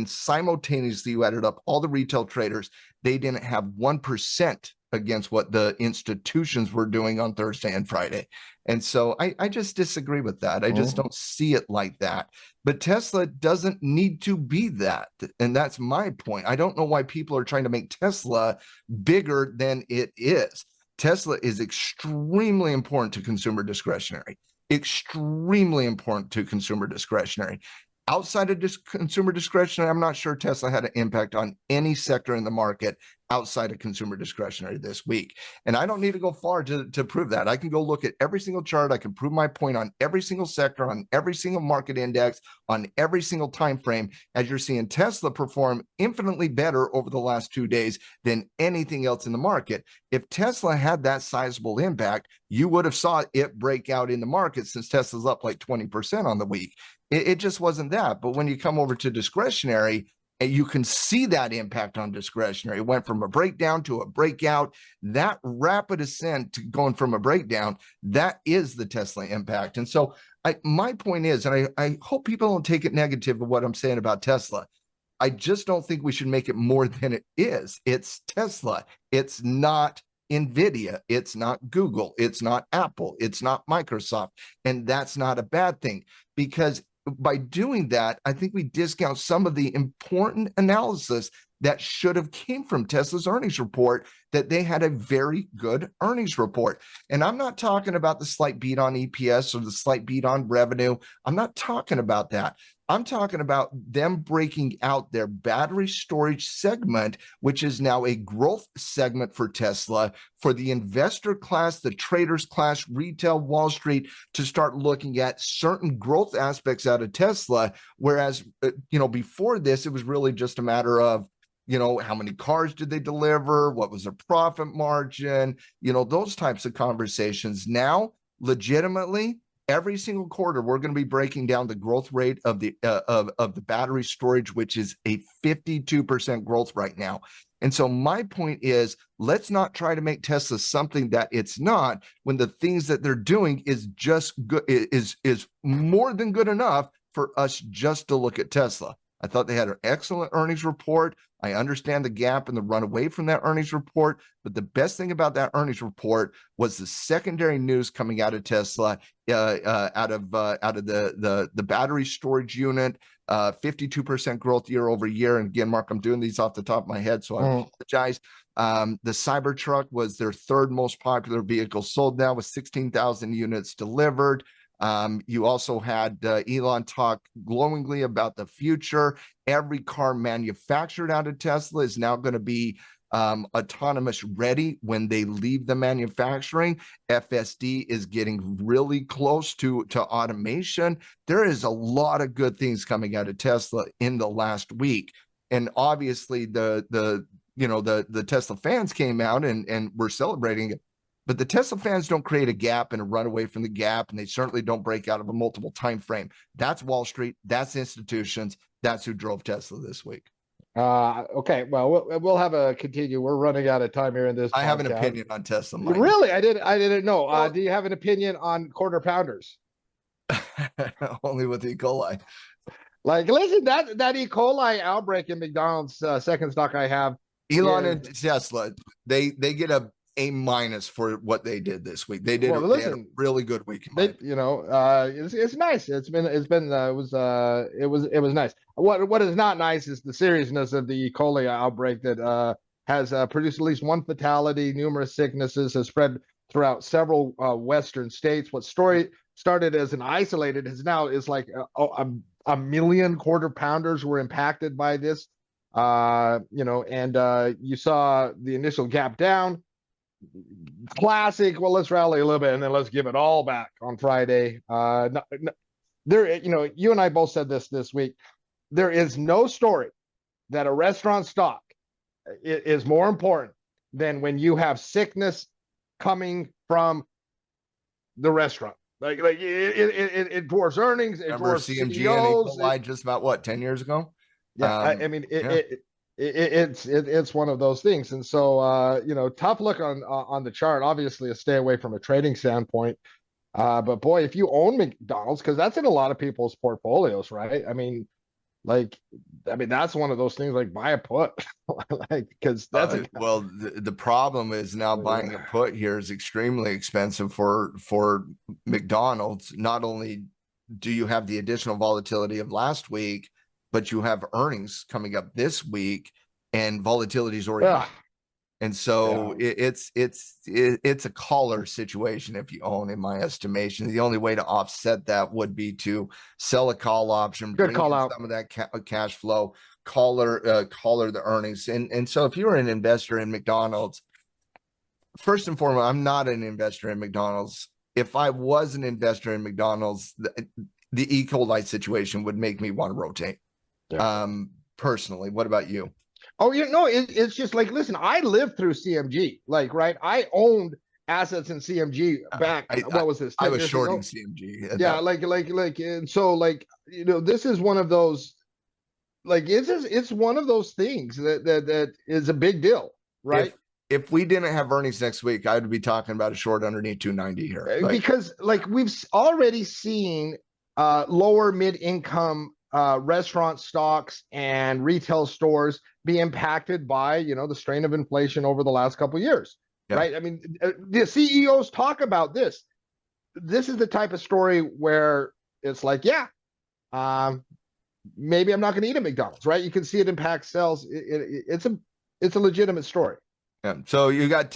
[SPEAKER 2] simultaneously, you added up all the retail traders, they didn't have 1% against what the institutions were doing on Thursday and Friday. And so I just disagree with that. I just don't see it like that. But Tesla doesn't need to be that. And that's my point. I don't know why people are trying to make Tesla bigger than it is. Tesla is extremely important to consumer discretionary. Extremely important to consumer discretionary. Outside of consumer discretionary, I'm not sure Tesla had an impact on any sector in the market outside of consumer discretionary this week. And I don't need to go far to prove that. I can go look at every single chart. I can prove my point on every single sector, on every single market index, on every single time frame, as you're seeing Tesla perform infinitely better over the last 2 days than anything else in the market. If Tesla had that sizable impact, you would have saw it break out in the market, since Tesla's up like 20% on the week. It just wasn't that. But when you come over to discretionary, and you can see that impact on discretionary. It went from a breakdown to a breakout. That rapid ascent to going from a breakdown, that is the Tesla impact. And so my point is, and I hope people don't take it negative of what I'm saying about Tesla. I just don't think we should make it more than it is. It's Tesla. It's not NVIDIA. It's not Google. It's not Apple. It's not Microsoft. And that's not a bad thing, because by doing that, I think we discount some of the important analysis that should have came from Tesla's earnings report, that they had a very good earnings report. And I'm not talking about the slight beat on EPS or the slight beat on revenue. I'm not talking about that. I'm talking about them breaking out their battery storage segment, which is now a growth segment for Tesla, for the investor class, the traders class, retail, Wall Street, to start looking at certain growth aspects out of Tesla. Whereas, before this, it was really just a matter of, how many cars did they deliver? What was their profit margin? Those types of conversations. Now, legitimately, every single quarter, we're going to be breaking down the growth rate of the battery storage, which is a 52% growth right now. And so my point is, let's not try to make Tesla something that it's not, when the things that they're doing is just good, is more than good enough for us just to look at Tesla. I thought they had an excellent earnings report. I understand the gap and the run away from that earnings report, but the best thing about that earnings report was the secondary news coming out of Tesla, out of the battery storage unit, 52% growth year over year. And again, Mark, I'm doing these off the top of my head, so I apologize. The Cybertruck was their third most popular vehicle sold now, with 16,000 units delivered. You also had Elon talk glowingly about the future. Every car manufactured out of Tesla is now going to be autonomous ready when they leave the manufacturing. FSD is getting really close to automation. There is a lot of good things coming out of Tesla in the last week. And obviously the Tesla fans came out and were celebrating it. But the Tesla fans don't create a gap and a run away from the gap, and they certainly don't break out of a multiple time frame. That's Wall Street. That's institutions. That's who drove Tesla this week.
[SPEAKER 1] Okay. Well, we'll have a continue. We're running out of time here in this podcast.
[SPEAKER 2] I have an opinion on Tesla, Mike.
[SPEAKER 1] Really? I didn't know. Well, do you have an opinion on quarter pounders?
[SPEAKER 2] Only with E. coli.
[SPEAKER 1] Like, listen, that E. coli outbreak in McDonald's, second stock I have.
[SPEAKER 2] Elon and Tesla, they get a A- for what they did this week. They did.
[SPEAKER 1] Well,
[SPEAKER 2] They had a
[SPEAKER 1] listen,
[SPEAKER 2] really good week. In my opinion.
[SPEAKER 1] it's nice. It was nice. What is not nice is the seriousness of the E. coli outbreak that has produced at least one fatality. Numerous sicknesses has spread throughout several Western states. What story started as an isolated is now is like a million quarter pounders were impacted by this. You saw the initial gap down. Classic. Well, let's rally a little bit and then let's give it all back on Friday. You and I both said this week. There is no story that a restaurant stock is more important than when you have sickness coming from the restaurant. It dwarfs earnings. It
[SPEAKER 2] Remember
[SPEAKER 1] dwarfs
[SPEAKER 2] CMG
[SPEAKER 1] CEOs.
[SPEAKER 2] and E. coli just about what 10 years ago?
[SPEAKER 1] Yeah, it's one of those things, and so tough look on the chart. Obviously, a stay away from a trading standpoint. But boy, if you own McDonald's, because that's in a lot of people's portfolios, right? That's one of those things like buy a put, like because that's
[SPEAKER 2] the problem is now buying a put here is extremely expensive for McDonald's. Not only do you have the additional volatility of last week, but you have earnings coming up this week, and volatility is already high. And so it's a collar situation if you own, in my estimation. The only way to offset that would be to sell a call option,
[SPEAKER 1] Good call out.
[SPEAKER 2] some of that cash flow, collar the earnings. And so if you're an investor in McDonald's, first and foremost, I'm not an investor in McDonald's. If I was an investor in McDonald's, the E. coli situation would make me want to rotate. Personally, what about you?
[SPEAKER 1] Oh, it's just like, listen, I lived through CMG, right? I owned assets in CMG back. What was this?
[SPEAKER 2] I was shorting CMG.
[SPEAKER 1] And so this is one of those, it's one of those things that is a big deal, right?
[SPEAKER 2] If we didn't have earnings next week, I'd be talking about a short underneath 290 here.
[SPEAKER 1] Because we've already seen lower mid-income restaurant stocks and retail stores be impacted by the strain of inflation over the last couple of years, right? I mean, the CEOs talk about this. This is the type of story where it's like, maybe I'm not going to eat at McDonald's, right? You can see it impact sales. It's a legitimate story.
[SPEAKER 2] So you got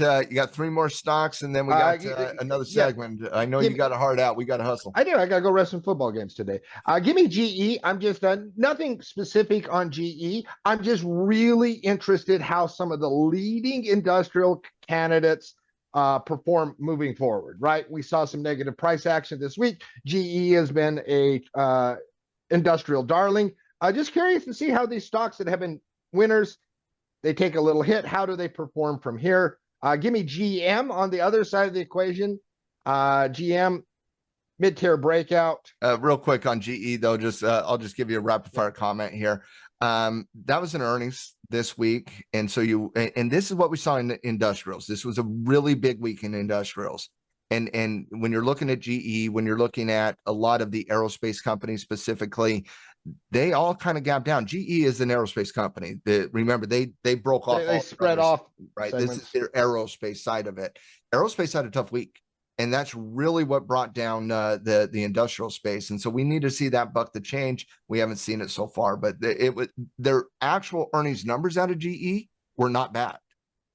[SPEAKER 2] three more stocks, and then we got another segment. I know you got a hard out. We got to hustle.
[SPEAKER 1] I do. I got to go rest some football games today. Give me GE. I'm just nothing specific on GE. I'm just really interested how some of the leading industrial candidates perform moving forward. Right? We saw some negative price action this week. GE has been a industrial darling. Just curious to see how these stocks that have been winners. They take a little hit. How do they perform from here? Give me GM on the other side of the equation. GM, mid-tier breakout.
[SPEAKER 2] Real quick on GE, though, I'll just give you a rapid-fire comment here. That was an earnings this week. And so and this is what we saw in the industrials. This was a really big week in industrials. And when you're looking at GE, when you're looking at a lot of the aerospace companies specifically, they all kind of gapped down. GE is an aerospace company. Remember, they broke off.
[SPEAKER 1] They spread off.
[SPEAKER 2] Right.
[SPEAKER 1] Segments.
[SPEAKER 2] This is their aerospace side of it. Aerospace had a tough week. And that's really what brought down the industrial space. And so we need to see that buck the change. We haven't seen it so far, but their actual earnings numbers out of GE were not bad.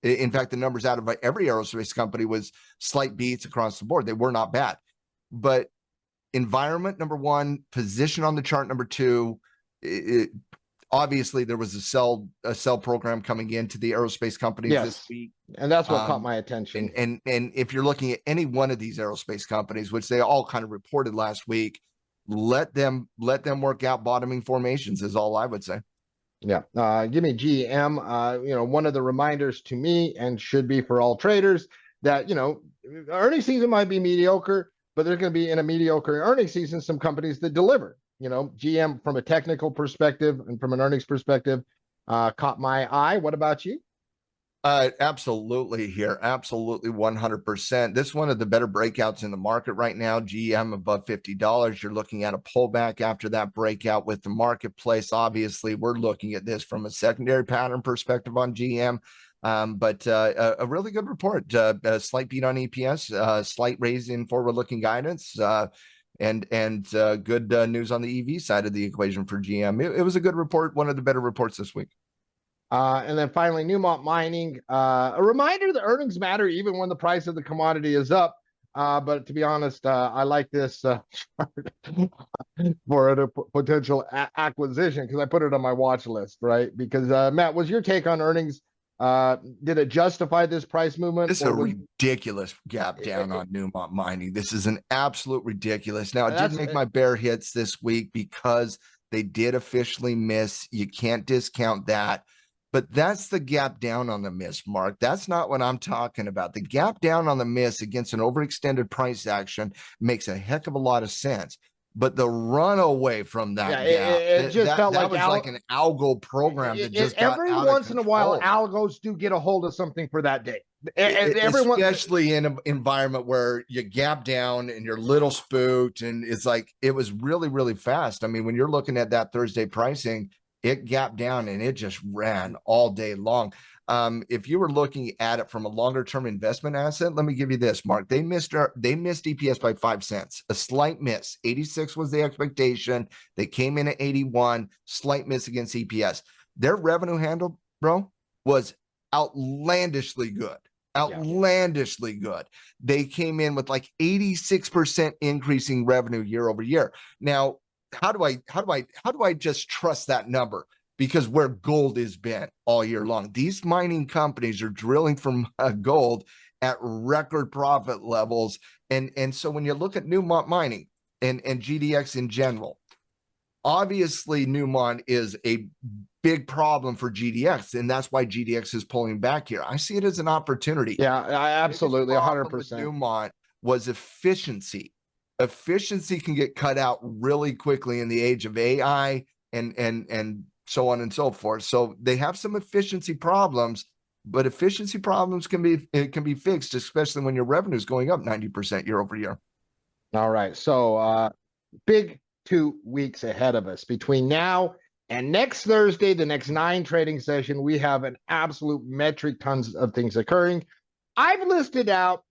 [SPEAKER 2] In fact, the numbers out of every aerospace company was slight beats across the board. They were not bad. But environment, number one, position on the chart, number two, obviously there was a sell program coming into the aerospace companies this week.
[SPEAKER 1] And that's what caught my attention.
[SPEAKER 2] And if you're looking at any one of these aerospace companies, which they all kind of reported last week, let them work out bottoming formations is all I would say.
[SPEAKER 1] Yeah. Give me GM. One of the reminders to me, and should be for all traders, that earnings season might be mediocre, but there's going to be in a mediocre earnings season some companies that deliver. GM from a technical perspective and from an earnings perspective caught my eye. What about you?
[SPEAKER 2] Absolutely here. Absolutely 100%. This is one of the better breakouts in the market right now. GM above $50. You're looking at a pullback after that breakout with the marketplace. Obviously, we're looking at this from a secondary pattern perspective on GM. But a really good report, a slight beat on EPS, slight raise in forward-looking guidance, and good news on the EV side of the equation for GM. It was a good report, one of the better reports this week.
[SPEAKER 1] And then finally, Newmont Mining, a reminder that earnings matter even when the price of the commodity is up. But to be honest, I like this for a potential acquisition because I put it on my watch list, right? Because Matt, was your take on earnings? Did it justify this price movement?
[SPEAKER 2] This is a ridiculous gap down on Newmont Mining. This is an absolute ridiculous. Now, it did make my bear hits this week because they did officially miss. You can't discount that. But that's the gap down on the miss, Mark. That's not what I'm talking about. The gap down on the miss against an overextended price action makes a heck of a lot of sense. But the run away from that gap,
[SPEAKER 1] it just felt
[SPEAKER 2] that was like an algo program that just got
[SPEAKER 1] every
[SPEAKER 2] out
[SPEAKER 1] once
[SPEAKER 2] of
[SPEAKER 1] in a while,
[SPEAKER 2] control.
[SPEAKER 1] algos do get a hold of something for that day.
[SPEAKER 2] Especially in an environment where you gap down and you're little spooked, and it's like it was really, really fast. I mean, when you're looking at that Thursday pricing, it gapped down and it just ran all day long. If you were looking at it from a longer term investment asset, let me give you this, Mark. They missed EPS by 5 cents, a slight miss. 86 was the expectation. They came in at 81, slight miss against EPS. Their revenue handle, bro, was outlandishly good. Outlandishly good. They came in with like 86% increasing revenue year over year. Now, how do I just trust that number? Because where gold has been all year long, these mining companies are drilling for gold at record profit levels. And so when you look at Newmont Mining and GDX in general, obviously Newmont is a big problem for GDX, and that's why GDX is pulling back here. I see it as an opportunity.
[SPEAKER 1] Yeah, absolutely, 100%.
[SPEAKER 2] Newmont was efficiency. Efficiency can get cut out really quickly in the age of AI and so on and so forth. So they have some efficiency problems, but efficiency problems can be fixed, especially when your revenue is going up 90% year over year.
[SPEAKER 1] All right. So big 2 weeks ahead of us. Between now and next Thursday, the next 9 trading session, we have an absolute metric tons of things occurring. I've listed out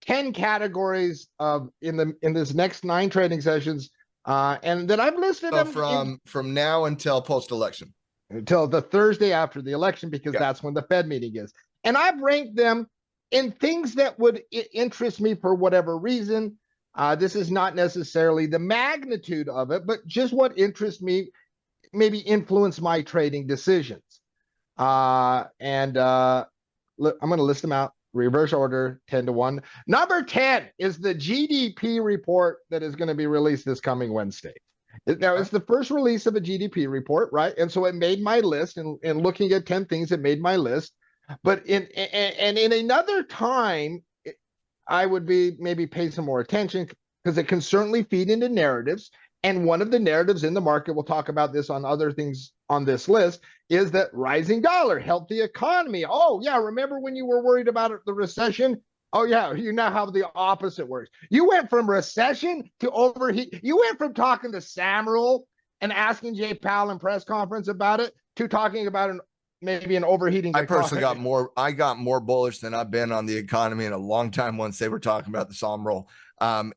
[SPEAKER 1] 10 categories of in this next 9 trading sessions, and then I've listed them
[SPEAKER 2] from now until post-election,
[SPEAKER 1] until the Thursday after the election, because that's when the Fed meeting is. And I've ranked them in things that would interest me for whatever reason. This is not necessarily the magnitude of it, but just what interests me, maybe influence my trading decisions. Look, I'm going to list them out. Reverse order, 10 to 1. Number 10 is the GDP report that is going to be released this coming Wednesday. Now, it's the first release of a GDP report, right? And so it made my list, and looking at 10 things, it made my list. But in another time, I would be maybe pay some more attention, because it can certainly feed into narratives. And one of the narratives in the market, we'll talk about this on other things on this list, is that rising dollar helped the economy. Oh, yeah, remember when you were worried about the recession? Oh, yeah, you now have the opposite works. You went from recession to overheat. You went from talking to Samuel and asking Jay Powell in press conference about it to talking about maybe an overheating.
[SPEAKER 2] I personally got more bullish than I've been on the economy in a long time once they were talking about the Psalm roll.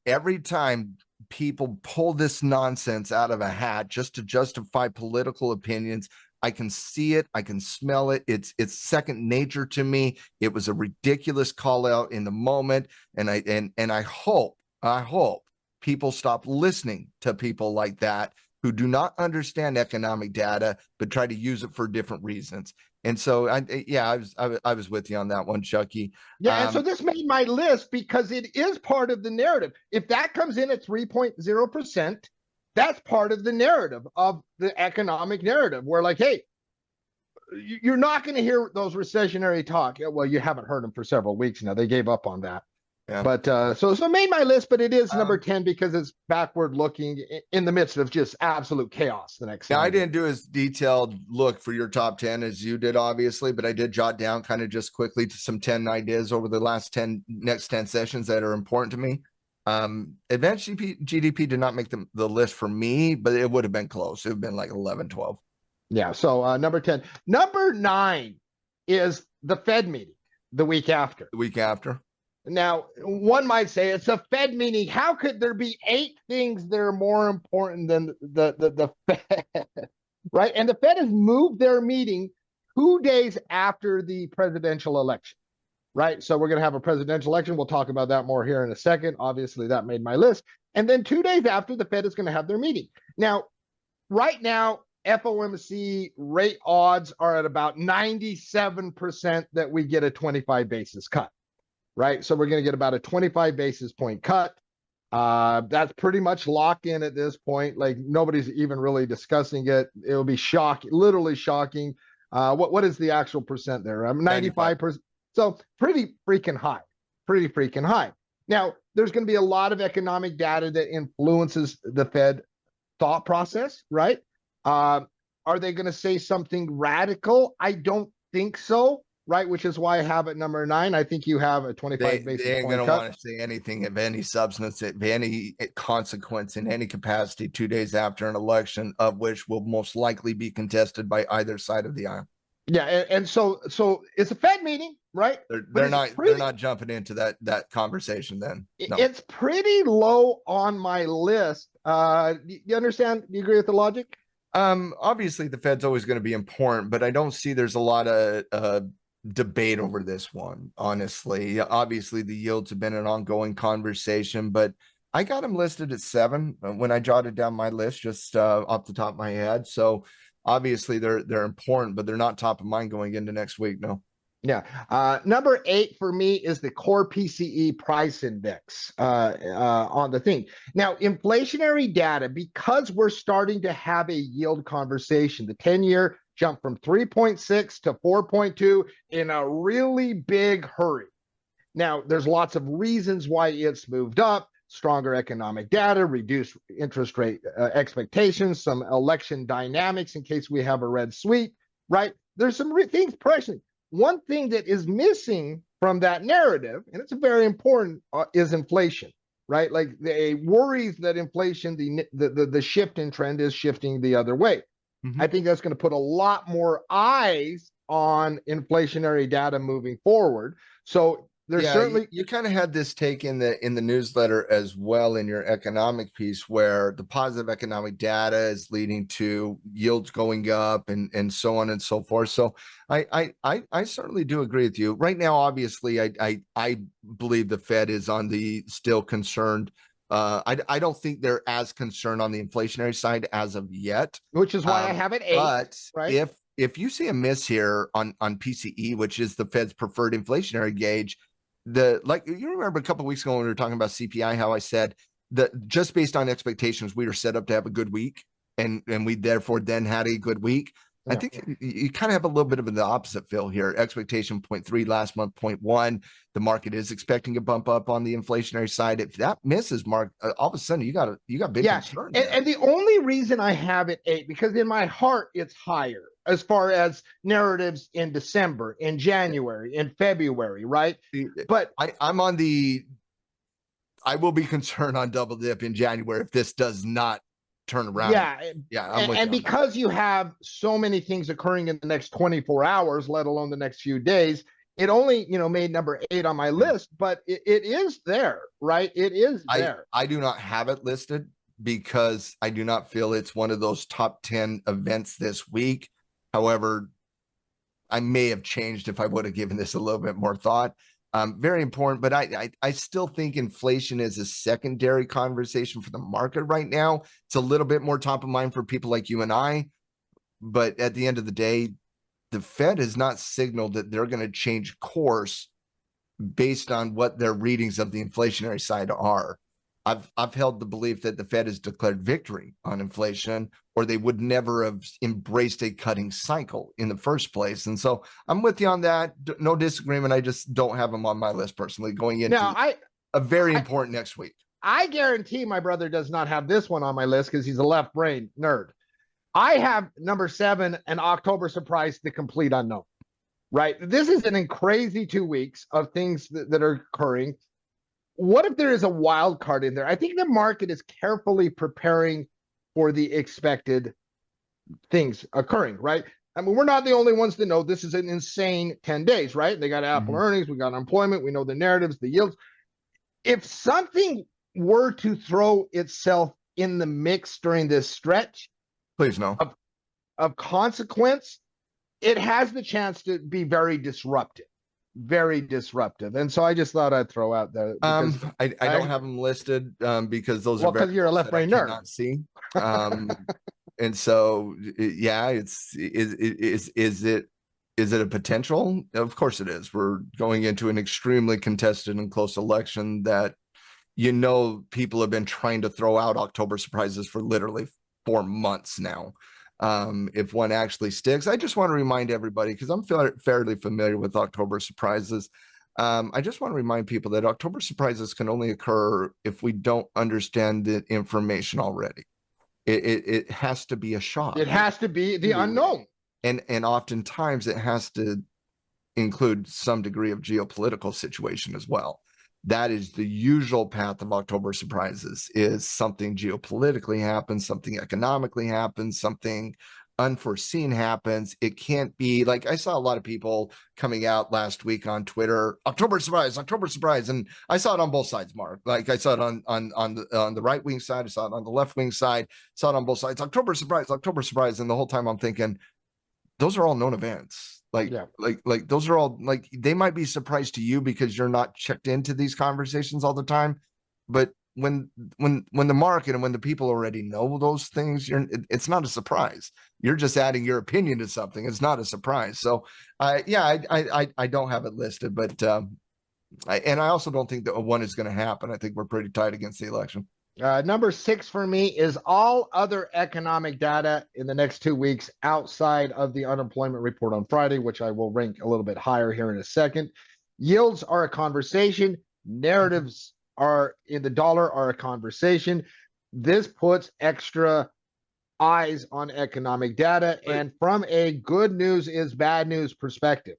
[SPEAKER 2] Every time people pull this nonsense out of a hat just to justify political opinions, I can see it, I can smell it. It's second nature to me. It was a ridiculous call out in the moment, and I hope people stop listening to people like that who do not understand economic data but try to use it for different reasons. And so I was with you on that one, Chucky.
[SPEAKER 1] Yeah, and so this made my list because it is part of the narrative. If that comes in at 3.0%, that's part of the narrative of the economic narrative, where like, hey, you're not going to hear those recessionary talk. Well, you haven't heard them for several weeks now. They gave up on that. Yeah. But so it made my list, but it is number 10 because it's backward looking in the midst of just absolute chaos the next
[SPEAKER 2] Now, I didn't do as detailed look for your top 10 as you did, obviously, but I did jot down kind of just quickly to some 10 ideas over the next 10 sessions that are important to me. Advanced GDP did not make the list for me, but it would have been close. It would have been like 11, 12.
[SPEAKER 1] Yeah. So number 10. Number 9 is the Fed meeting the week after.
[SPEAKER 2] The week after.
[SPEAKER 1] Now, one might say it's a Fed meeting. How could there be 8 things that are more important than the Fed? Right? And the Fed has moved their meeting 2 days after the presidential election. Right? So we're going to have a presidential election. We'll talk about that more here in a second. Obviously, that made my list. And then 2 days after, the Fed is going to have their meeting. Now, right now, FOMC rate odds are at about 97% that we get a 25 basis cut. Right? So we're going to get about a 25 basis point cut. That's pretty much locked in at this point. Like nobody's even really discussing it. It'll be shocking, literally shocking. What is the actual percent there? 95%. So pretty freaking high, pretty freaking high. Now, there's going to be a lot of economic data that influences the Fed thought process, right? Are they going to say something radical? I don't think so. Right, which is why I have it number 9. I think you have a 25 basis point cut.
[SPEAKER 2] They ain't going to want to say anything of any substance, of any consequence in any capacity 2 days after an election, of which will most likely be contested by either side of the aisle.
[SPEAKER 1] Yeah, and so it's a Fed meeting, right?
[SPEAKER 2] They're not jumping into that conversation. Then
[SPEAKER 1] no. It's pretty low on my list. You understand? Do you agree with the logic?
[SPEAKER 2] Obviously, the Fed's always going to be important, but I don't see there's a lot of debate over this one, honestly. Obviously, the yields have been an ongoing conversation, but I got them listed at 7 when I jotted down my list just off the top of my head. So obviously they're important, but they're not top of mind going into next week. No.
[SPEAKER 1] Yeah. Number 8 for me is the core PCE price index on the thing. Now, inflationary data, because we're starting to have a yield conversation, the 10-year jumped from 3.6 to 4.2 in a really big hurry. Now, there's lots of reasons why it's moved up: stronger economic data, reduced interest rate expectations, some election dynamics in case we have a red sweep, right? There's some things pressuring. One thing that is missing from that narrative, and it's very important, is inflation, right? Like the worries that inflation, the shift in trend is shifting the other way. Mm-hmm. I think that's going to put a lot more eyes on inflationary data moving forward. So there's certainly
[SPEAKER 2] you kind of had this take in the newsletter as well in your economic piece, where the positive economic data is leading to yields going up and so on and so forth. So I certainly do agree with you. Right now, obviously, I believe the Fed is on the still concerned. I don't think they're as concerned on the inflationary side as of yet,
[SPEAKER 1] which is why I have it 8.
[SPEAKER 2] But
[SPEAKER 1] right?
[SPEAKER 2] if you see a miss here on PCE, which is the Fed's preferred inflationary gauge, you remember a couple of weeks ago when we were talking about CPI, how I said that just based on expectations, we were set up to have a good week, and we therefore then had a good week. Yeah. I think you kind of have a little bit of the opposite feel here. Expectation 0.3, last month 0.1. The market is expecting a bump up on the inflationary side. If that misses, Mark, all of a sudden you got big concern.
[SPEAKER 1] And the only reason I have it 8, because in my heart it's higher as far as narratives in December, in January, in February, right? But
[SPEAKER 2] I'm on I will be concerned on double dip in January if this does not turn around.
[SPEAKER 1] Yeah. And because you have so many things occurring in the next 24 hours, let alone the next few days, it only, made number 8 on my list, but it is there, right? It is there.
[SPEAKER 2] I do not have it listed because I do not feel it's one of those top 10 events this week. However, I may have changed if I would have given this a little bit more thought. Very important, but I still think inflation is a secondary conversation for the market right now. It's a little bit more top of mind for people like you and I, but at the end of the day, the Fed has not signaled that they're going to change course based on what their readings of the inflationary side are. I've held the belief that the Fed has declared victory on inflation, or they would never have embraced a cutting cycle in the first place. And so I'm with you on that. No disagreement. I just don't have them on my list personally going into a very important next week.
[SPEAKER 1] I guarantee my brother does not have this one on my list because he's a left brain nerd. I have number 7, an October surprise, the complete unknown, right? This is an crazy 2 weeks of things that are occurring. What if there is a wild card in there? I think the market is carefully preparing for the expected things occurring, right? I mean, we're not the only ones to know this is an insane 10 days, right? They got Apple earnings, we got unemployment, we know the narratives, the yields. If something were to throw itself in the mix during this stretch,
[SPEAKER 2] please no,
[SPEAKER 1] of consequence, it has the chance to be very disruptive. Very disruptive. And so I just thought I'd throw out there because
[SPEAKER 2] I don't have them listed because those
[SPEAKER 1] well,
[SPEAKER 2] are
[SPEAKER 1] because you're a left brain nerd.
[SPEAKER 2] Cannot see. And so yeah, is it a potential? Of course it is. We're going into an extremely contested and close election that people have been trying to throw out October surprises for literally 4 months now. If one actually sticks, I just want to remind everybody, because I'm fairly familiar with October surprises. I just want to remind people that October surprises can only occur if we don't understand the information already. It has to be a shock.
[SPEAKER 1] It has to be the unknown.
[SPEAKER 2] And oftentimes it has to include some degree of geopolitical situation as well. That is the usual path of October surprises, is something geopolitically happens, something economically happens, something unforeseen happens. It can't be like, I saw a lot of people coming out last week on Twitter, October surprise, and I saw it on both sides, Mark. Like I saw it on the right wing side, I saw it on the left wing side, saw it on both sides, October surprise, and the whole time I'm thinking, those are all known events. Like those are all, like, they might be surprised to you because you're not checked into these conversations all the time. But when the market and when the people already know those things, it's not a surprise. You're just adding your opinion to something. It's not a surprise. So I don't have it listed, but I also don't think that one is going to happen. I think we're pretty tight against the election.
[SPEAKER 1] Number 6 for me is all other economic data in the next 2 weeks outside of the unemployment report on Friday, which I will rank a little bit higher here in a second. Yields are a conversation. Narratives are in the dollar are a conversation. This puts extra eyes on economic data. And from a good news is bad news perspective,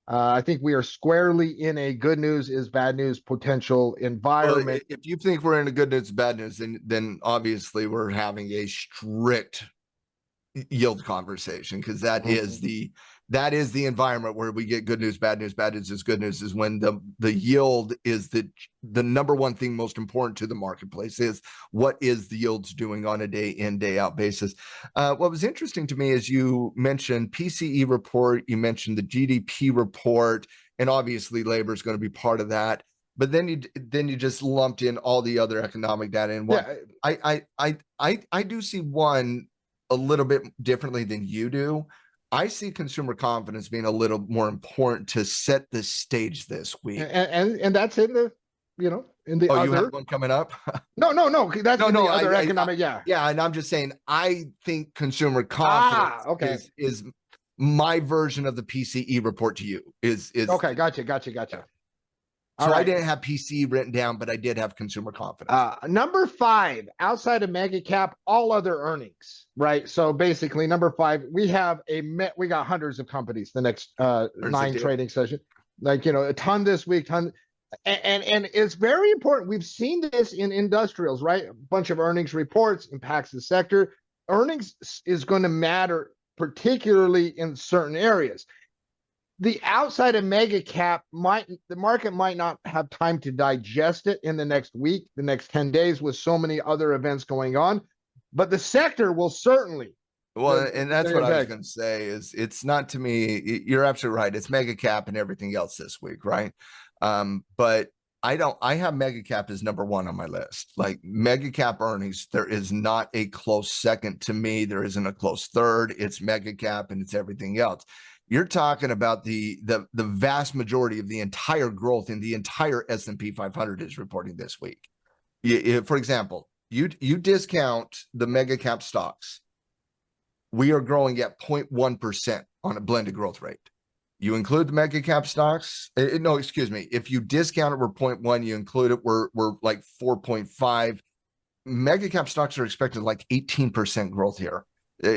[SPEAKER 1] I think we are squarely in a good news is bad news potential environment.
[SPEAKER 2] Well, if you think we're in a good news, bad news, then obviously we're having a strict yield conversation, because that is the environment where we get good news, bad news. Bad news is good news is when the yield is the number one thing most important to the marketplace, is what is the yields doing on a day in, day out basis. What was interesting to me is you mentioned PCE report, you mentioned the GDP report, and obviously labor is going to be part of that. But then you just lumped in all the other economic data. And what I do see one a little bit differently than you do. I see consumer confidence being a little more important to set the stage this week.
[SPEAKER 1] And that's in the, in the other.
[SPEAKER 2] You have one coming up?
[SPEAKER 1] No. That's in the other economic. Yeah.
[SPEAKER 2] And I'm just saying, I think consumer confidence is my version of the PCE report to you is
[SPEAKER 1] okay. Gotcha.
[SPEAKER 2] So I didn't have PCE written down, but I did have consumer confidence.
[SPEAKER 1] Number 5, outside of mega cap, all other earnings, right? So basically, number 5, we got hundreds of companies the next 9 trading session, like a ton this week, and it's very important. We've seen this in industrials, right? A bunch of earnings reports impacts the sector. Earnings is going to matter, particularly in certain areas. The outside of mega cap the market might not have time to digest it in the next week, the next 10 days, with so many other events going on, but the sector will certainly.
[SPEAKER 2] Well, and that's what I was going to say is, it's not, to me, you're absolutely right. It's mega cap and everything else this week, right? But I have mega cap as number 1 on my list. Like mega cap earnings, there is not a close second to me. There isn't a close third. It's mega cap and it's everything else. You're talking about the vast majority of the entire growth in the entire S&P 500 is reporting this week. For example, you discount the mega cap stocks, we are growing at 0.1% on a blended growth rate. You include the mega cap stocks. No, excuse me. If you discount it, we're 0.1. You include it, we're like 4.5. Mega cap stocks are expected like 18% growth here.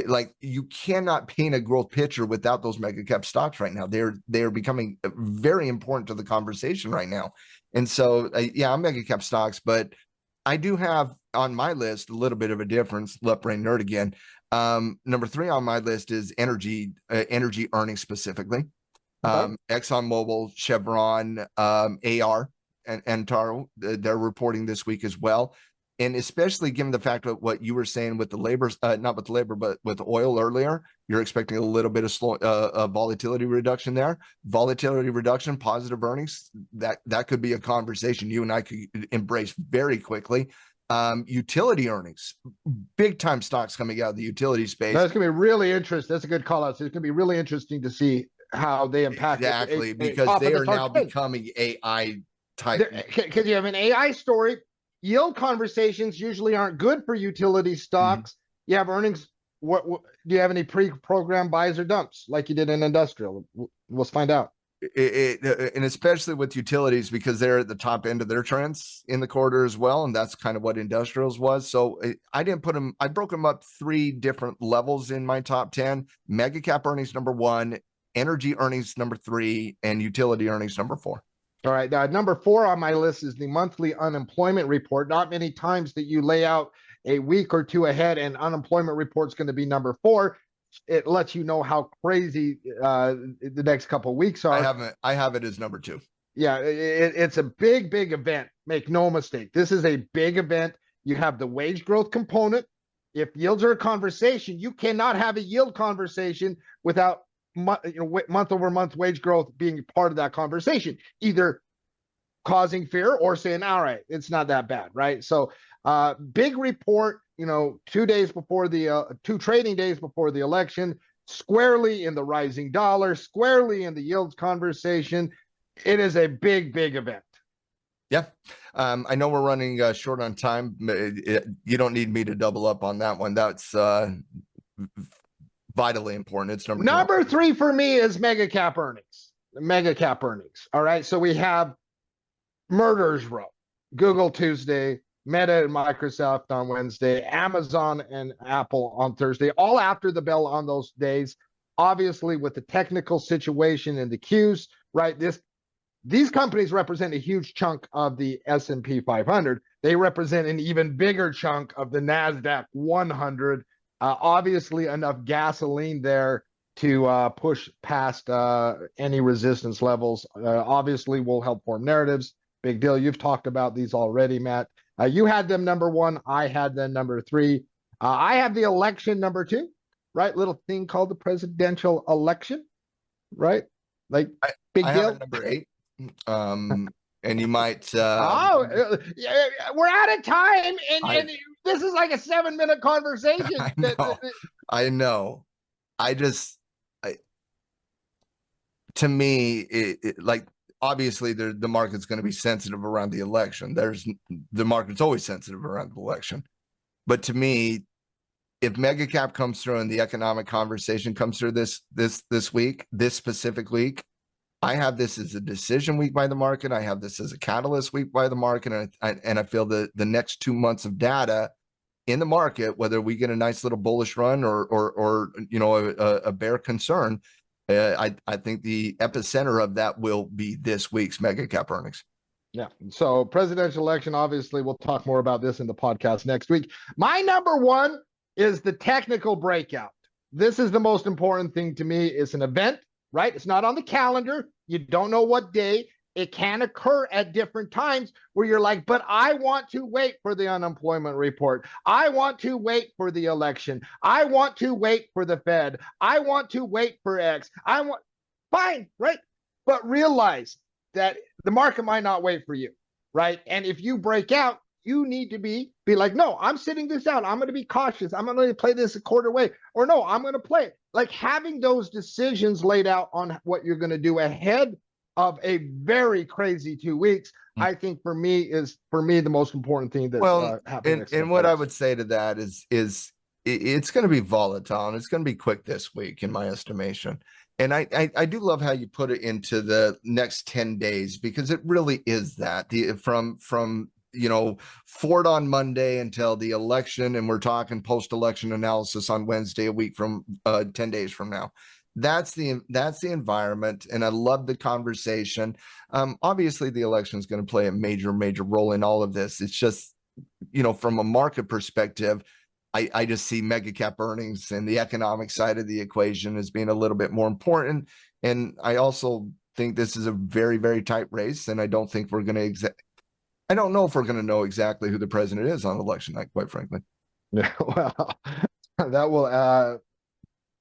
[SPEAKER 2] Like, you cannot paint a growth picture without those mega cap stocks right now. They're becoming very important to the conversation right now. And so, I'm mega cap stocks, but I do have on my list a little bit of a difference. Left brain nerd again. Number 3 on my list is energy earnings specifically. ExxonMobil, Chevron, AR, and Taro, they're reporting this week as well. And especially given the fact of what you were saying with the labor, not with the labor, but with oil earlier, you're expecting a little bit of volatility reduction there. Volatility reduction, positive earnings, that could be a conversation you and I could embrace very quickly. Utility earnings, big time stocks coming out of the utility space.
[SPEAKER 1] That's going to be really interesting. That's a good call out. So it's going to be really interesting to see how they impact
[SPEAKER 2] exactly because they are now becoming AI type.
[SPEAKER 1] Because you have an AI story. Yield conversations usually aren't good for utility stocks. You have earnings. What do you have any pre-programmed buys or dumps like you did in industrial? Let's find out.
[SPEAKER 2] And especially with utilities, because they're at the top end of their trends in the quarter as well, and that's kind of what industrials was. So I didn't put them. I broke them up 3 different levels in my top 10: mega cap earnings number 1, energy earnings number 3, and utility earnings number 4.
[SPEAKER 1] All right. Number 4 on my list is the monthly unemployment report. Not many times that you lay out a week or 2 ahead and unemployment report's going to be number 4. It lets you know how crazy the next couple of weeks are.
[SPEAKER 2] I have it as number 2.
[SPEAKER 1] Yeah, it's a big event. Make no mistake. This is a big event. You have the wage growth component. If yields are a conversation, you cannot have a yield conversation without month over month wage growth being part of that conversation, either causing fear or saying, all right, it's not that bad, right? So big report, 2 days before the 2 trading days before the election, squarely in the rising dollar, squarely in the yields conversation. It is a big event.
[SPEAKER 2] Yeah. I know we're running short on time. You don't need me to double up on that one. That's vitally important. It's number
[SPEAKER 1] 3 for me is mega cap earnings. All right. So we have Murder's Row, Google Tuesday, Meta and Microsoft on Wednesday, Amazon and Apple on Thursday, all after the bell on those days. Obviously, with the technical situation and the Qs, right? These companies represent a huge chunk of the S&P 500. They represent an even bigger chunk of the NASDAQ 100. Obviously, enough gasoline there to push past any resistance levels. Obviously, will help form narratives. Big deal. You've talked about these already, Matt. You had them number 1. I had them number 3. I have the election number 2, right? Little thing called the presidential election, right? Like big deal.
[SPEAKER 2] Have number 8. And you might.
[SPEAKER 1] We're out of time, and this is like a 7-minute conversation.
[SPEAKER 2] I know. To me, like, obviously the market's going to be sensitive around the election. The market's always sensitive around the election. But to me, if mega cap comes through and the economic conversation comes through this week, this specific week, I have this as a decision week by the market. I have this as a catalyst week by the market. And I feel the next 2 months of data in the market, whether we get a nice little bullish run or a bear concern, I think the epicenter of that will be this week's mega cap earnings.
[SPEAKER 1] Yeah. So presidential election, obviously, we'll talk more about this in the podcast next week. My number 1 is the technical breakout. This is the most important thing to me. It's an event, right? It's not on the calendar. You don't know what day. It can occur at different times where you're like, but I want to wait for the unemployment report. I want to wait for the election. I want to wait for the Fed. I want to wait for X. Fine, right? But realize that the market might not wait for you, right? And if you break out, you need to be like, no, I'm sitting this out. I'm going to be cautious. I'm going to play this a quarter way. Or no, I'm going to play it. Like having those decisions laid out on what you're going to do ahead of a very crazy 2 weeks, I think for me the most important thing that happened.
[SPEAKER 2] And what I would say to that is it's going to be volatile and it's going to be quick this week, in my estimation. And I do love how you put it into the next 10 days, because it really is that from Ford on Monday until the election, and we're talking post-election analysis on Wednesday, a week from 10 days from now. That's the environment, and I love the conversation. Obviously, the election is going to play a major role in all of this. It's just, from a market perspective, I just see mega cap earnings and the economic side of the equation as being a little bit more important. And I also think this is a very, very tight race. And I don't think we're going to I don't know if we're going to know exactly who the president is on election night, quite frankly.
[SPEAKER 1] Yeah, well, that will,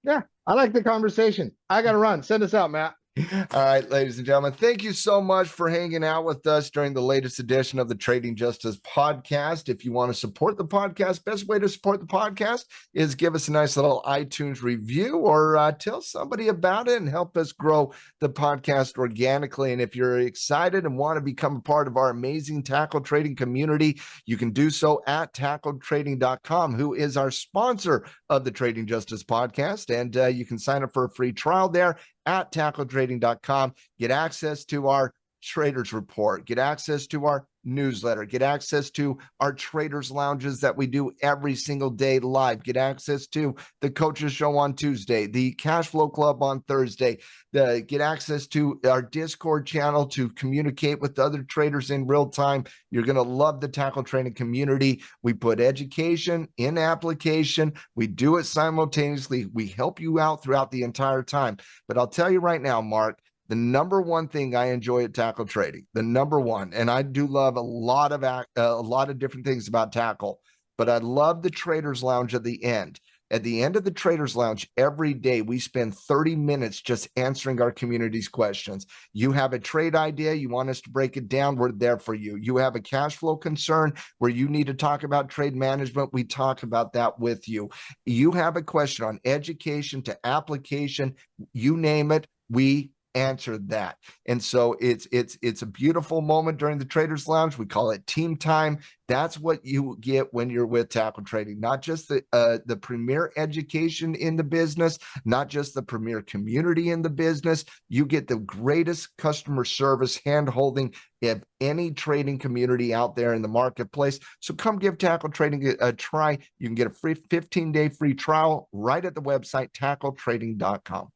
[SPEAKER 1] yeah, I like the conversation. I got to run. Send us out, Matt.
[SPEAKER 2] All right, ladies and gentlemen, thank you so much for hanging out with us during the latest edition of the Trading Justice podcast. If you want to support the podcast, best way to support the podcast is give us a nice little iTunes review or tell somebody about it and help us grow the podcast organically. And if you're excited and want to become a part of our amazing tackle trading community, you can do so at tackletrading.com, who is our sponsor of the Trading Justice podcast. And you can sign up for a free trial there at tackletrading.com. Get access to our traders report, get access to our newsletter, get access to our traders lounges that we do every single day live, get access to the coaches show on Tuesday, the cash flow club on Thursday, get access to our Discord channel to communicate with other traders in real time. You're going to love the tackle trading community. We put education in application. We do it simultaneously. We help you out throughout the entire time. But I'll tell you right now, Mark, the number one thing I enjoy at tackle trading, the number one, and I do love a lot of different things about tackle, but I love the Traders Lounge at the end. At the end of the Traders Lounge, every day we spend 30 minutes just answering our community's questions. You have a trade idea, you want us to break it down, we're there for you. You have a cash flow concern where you need to talk about trade management, we talk about that with you. You have a question on education to application, you name it, we answered that. And so it's a beautiful moment during the Traders Lounge. We call it team time. That's what you get when you're with Tackle Trading, not just the premier education in the business, not just the premier community in the business. You get the greatest customer service hand-holding of any trading community out there in the marketplace. So come give Tackle Trading a try. You can get a free 15-day free trial right at the website tackletrading.com.